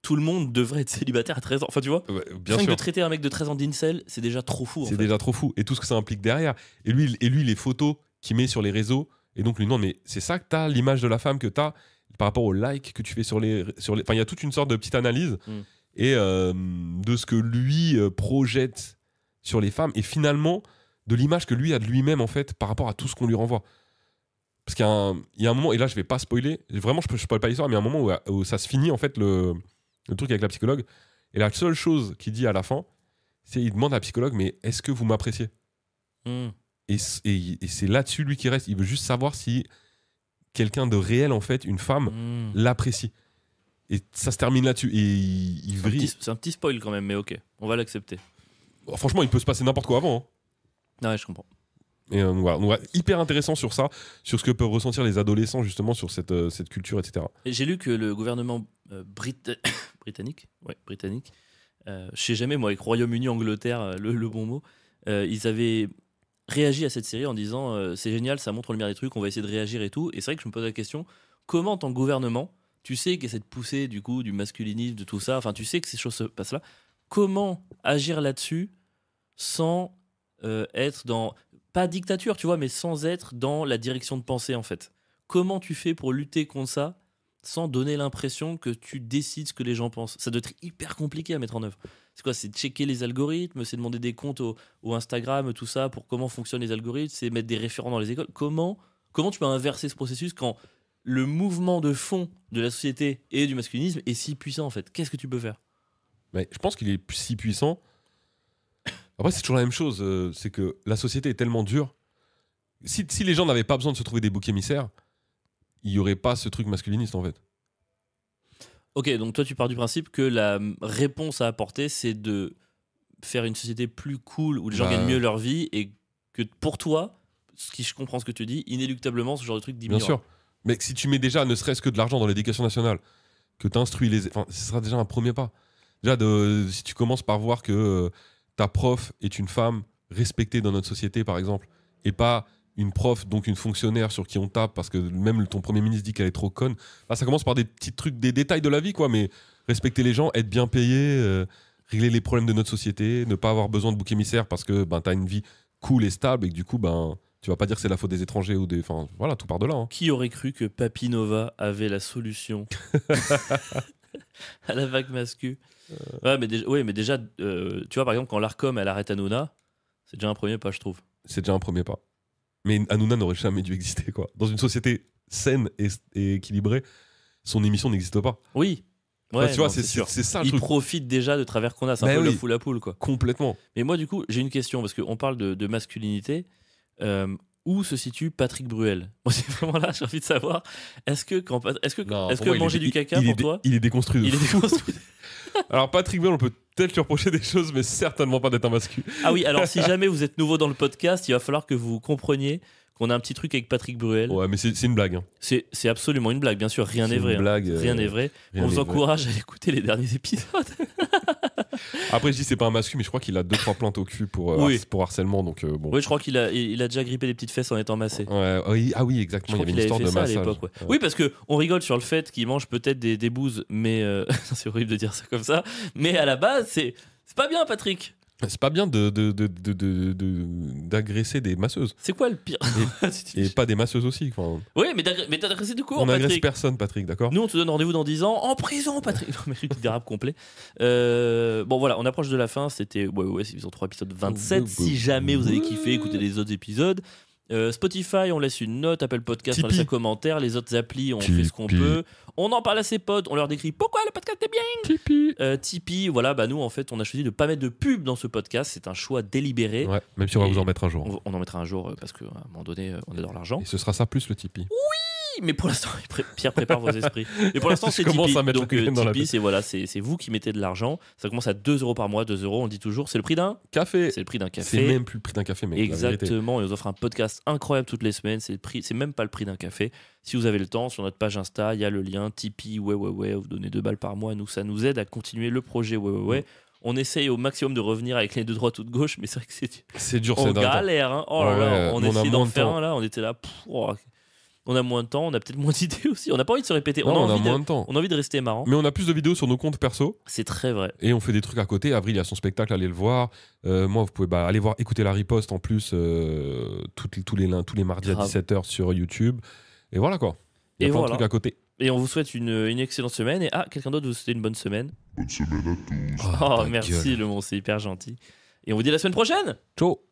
A: tout le monde devrait être célibataire à 13 ans. Enfin tu vois,
B: Ouais, bien
A: rien que
B: sûr.
A: de traiter un mec de 13 ans d'incel, c'est déjà trop fou.
B: C'est déjà trop fou. Et tout ce que ça implique derrière. Et lui, les photos qu'il met sur les réseaux. Et donc, lui, non, mais c'est ça que t'as, l'image de la femme que t'as par rapport aux likes que tu fais sur les. Enfin, il y a toute une sorte de petite analyse et de ce que lui projette sur les femmes. Et finalement, de l'image que lui a de lui-même, en fait, par rapport à tout ce qu'on lui renvoie. Parce qu'il y a un moment, et là, je vais pas spoiler. Vraiment, je spoil pas l'histoire, mais il y a un moment où ça se finit, en fait, le truc avec la psychologue. Et la seule chose qu'il dit à la fin, c'est il demande à la psychologue, mais est-ce que vous m'appréciez? Et c'est là-dessus, lui, qui reste. Il veut juste savoir si quelqu'un de réel, en fait, une femme, l'apprécie. Et ça se termine là-dessus. Et il vrille.
A: C'est un petit spoil quand même, mais ok, on va l'accepter.
B: Franchement, il peut se passer n'importe quoi avant. Hein.
A: Ouais, je comprends.
B: Et voilà. Donc, hyper intéressant sur ça, sur ce que peuvent ressentir les adolescents, justement, sur cette culture, etc.
A: Et j'ai lu que le gouvernement britannique, je sais jamais moi avec Royaume-Uni, Angleterre, le bon mot, ils avaient réagi à cette série en disant c'est génial, ça montre le meilleur des trucs, on va essayer de réagir et tout. Et c'est vrai que je me pose la question, comment en tant que gouvernement, tu sais qu'il y a cette poussée du coup du masculinisme, de tout ça, enfin tu sais que ces choses se passent là, comment agir là-dessus sans être dans, pas dictature tu vois, mais sans être dans la direction de pensée en fait. Comment tu fais pour lutter contre ça sans donner l'impression que tu décides ce que les gens pensent? Ça doit être hyper compliqué à mettre en œuvre. C'est quoi? C'est checker les algorithmes, c'est demander des comptes au Instagram, tout ça, pour comment fonctionnent les algorithmes, c'est mettre des référents dans les écoles. Comment tu peux inverser ce processus quand le mouvement de fond de la société et du masculinisme est si puissant en fait? Qu'est-ce que tu peux faire?
B: Mais je pense qu'il est si puissant. Après, c'est toujours la même chose. C'est que la société est tellement dure Si les gens n'avaient pas besoin de se trouver des boucs émissaires, il n'y aurait pas ce truc masculiniste en fait.
A: Ok, donc toi tu pars du principe que la réponse à apporter c'est de faire une société plus cool où les gens
B: Bah.
A: gagnent mieux leur vie et que pour toi, je comprends ce que tu dis, inéluctablement ce genre de truc diminuera.
B: Bien sûr. Mais si tu mets déjà ne serait-ce que de l'argent dans l'éducation nationale, que tu instruis les... Enfin, ce sera déjà un premier pas. Déjà, si tu commences par voir que ta prof est une femme respectée dans notre société, par exemple, et pas une prof, donc une fonctionnaire sur qui on tape parce que même ton premier ministre dit qu'elle est trop conne. Là, ça commence par des petits trucs, des détails de la vie, quoi, mais respecter les gens, être bien payé, régler les problèmes de notre société, ne pas avoir besoin de bouc émissaire parce que tu as une vie cool et stable et que du coup, tu vas pas dire que c'est la faute des étrangers ou des... Enfin, voilà, tout part de là. Hein.
A: Qui aurait cru que Papy Nova avait la solution à la vague mascu? Ouais, mais déjà, tu vois, par exemple, quand l'Arcom elle arrête Hanouna, c'est déjà un premier pas, je trouve.
B: C'est déjà un premier pas. Mais Hanouna n'aurait jamais dû exister, quoi. Dans une société saine et équilibrée, son émission n'existe pas.
A: Oui.
B: Enfin,
A: Ouais,
B: tu vois,
A: non,
B: c'est
A: sûr.
B: ça le
A: Il
B: truc.
A: profite déjà de travers qu'on a. C'est un
B: Bah
A: peu
B: oui.
A: la foule à poule, quoi.
B: Complètement.
A: Mais moi, du coup, j'ai une question parce qu'on parle de masculinité. Où se situe Patrick Bruel? Moi, c'est vraiment là, j'ai envie de savoir. Est-ce que
B: Non, pour moi,
A: manger du caca pour toi,
B: il est déconstruit. de
A: il est
B: fou.
A: déconstruit?
B: Alors, Patrick Bruel, on peut peut-être lui reprocher des choses, mais certainement pas d'être un masculin.
A: Ah oui, alors si jamais vous êtes nouveau dans le podcast, il va falloir que vous compreniez qu'on a un petit truc avec Patrick Bruel.
B: Ouais, mais c'est une blague. Hein.
A: C'est absolument une blague, bien sûr, rien
B: C'est
A: n'est
B: une
A: vrai. hein.
B: blague,
A: Rien n'est vrai.
B: rien
A: On vous
B: n'est vrai.
A: encourage à écouter les derniers épisodes.
B: Après, je dis c'est pas un masculin, mais je crois qu'il a 2-3 plaintes au cul pour harcèlement, donc bon.
A: Oui, je crois qu'il a déjà grippé des petites fesses en étant massé.
B: Ouais, oui, ah oui,
A: Je
B: exactement. Il y
A: crois
B: avait
A: qu'il
B: une
A: avait
B: histoire
A: fait
B: de
A: ça à
B: massage.
A: l'époque. Ouais. Oui, parce que on rigole sur le fait qu'il mange peut-être des bouses, mais c'est horrible de dire ça comme ça. Mais à la base, c'est pas bien, Patrick.
B: C'est pas bien d'agresser des masseuses.
A: C'est quoi le pire?
B: Et pas des masseuses aussi. Enfin,
A: Oui, mais t'as adressé du cours,
B: on n'agresse
A: Patrick.
B: personne, Patrick, d'accord?
A: Nous, on te donne rendez-vous dans 10 ans en prison, Patrick. Non, mais truc qui dérape complet. Bon, voilà, on approche de la fin. C'était saison 3, épisode 27. Si jamais vous avez kiffé, écoutez les autres épisodes. Spotify, on laisse une note. Apple Podcast, on
B: Tipeee.
A: laisse un commentaire. Les autres applis, on fait ce qu'on
B: Tipeee.
A: peut. On en parle à ses potes. On leur décrit pourquoi le podcast est bien.
B: Tipeee.
A: Tipeee, voilà, nous, en fait, on a choisi de pas mettre de pub dans ce podcast. C'est un choix délibéré.
B: Ouais, même si on va
A: Et
B: vous en mettre un jour.
A: On en mettra un jour parce qu'à un moment donné, on adore l'argent.
B: Et ce sera ça plus le Tipeee.
A: Mais pour l'instant, Pierre prépare vos esprits. Mais pour l'instant,
B: Je
A: c'est
B: commence
A: Tipeee.
B: à mettre
A: Donc
B: la graine dans la
A: Tipeee,
B: tête.
A: c'est vous qui mettez de l'argent. Ça commence à 2 euros par mois, 2 euros, on le dit toujours. C'est le prix d'un
B: Café.
A: C'est le prix d'un
B: C'est
A: café.
B: même plus le prix d'un café, mec. la vérité.
A: Exactement. Et on vous offre un podcast incroyable toutes les semaines. C'est même pas le prix d'un café. Si vous avez le temps, sur notre page Insta, il y a le lien Tipeee. Ouais. Vous donnez 2 balles par mois. Nous, ça nous aide à continuer le projet. Ouais. On essaye au maximum de revenir avec les 2 droites ou de gauche, mais c'est vrai que
B: C'est dur,
A: on
B: c'est dingue.
A: galère. Hein. Oh là là,
B: Ouais,
A: on
B: on a
A: essayait
B: moins
A: d'en
B: de
A: faire
B: temps.
A: un là. On était là. On a moins de temps, on a peut-être moins d'idées aussi. On n'a pas envie de se répéter.
B: Non, on a
A: envie
B: moins de temps.
A: on a envie de rester marrant.
B: Mais on a plus de vidéos sur nos comptes perso
A: C'est très vrai.
B: et on fait des trucs à côté. Avril, il y a son spectacle, allez le voir. Moi, vous pouvez aller voir, écouter la riposte en plus tous les mardis
A: Grave.
B: à 17h sur YouTube. Et voilà quoi. Il y a
A: Et
B: plein
A: voilà.
B: de trucs à côté.
A: Et on vous souhaite une excellente semaine. Et quelqu'un d'autre vous souhaite une bonne semaine.
D: Bonne semaine à tous.
A: Oh,
B: ta
A: merci,
B: gueule.
A: le c'est hyper gentil. Et on vous dit à la semaine prochaine.
B: Ciao.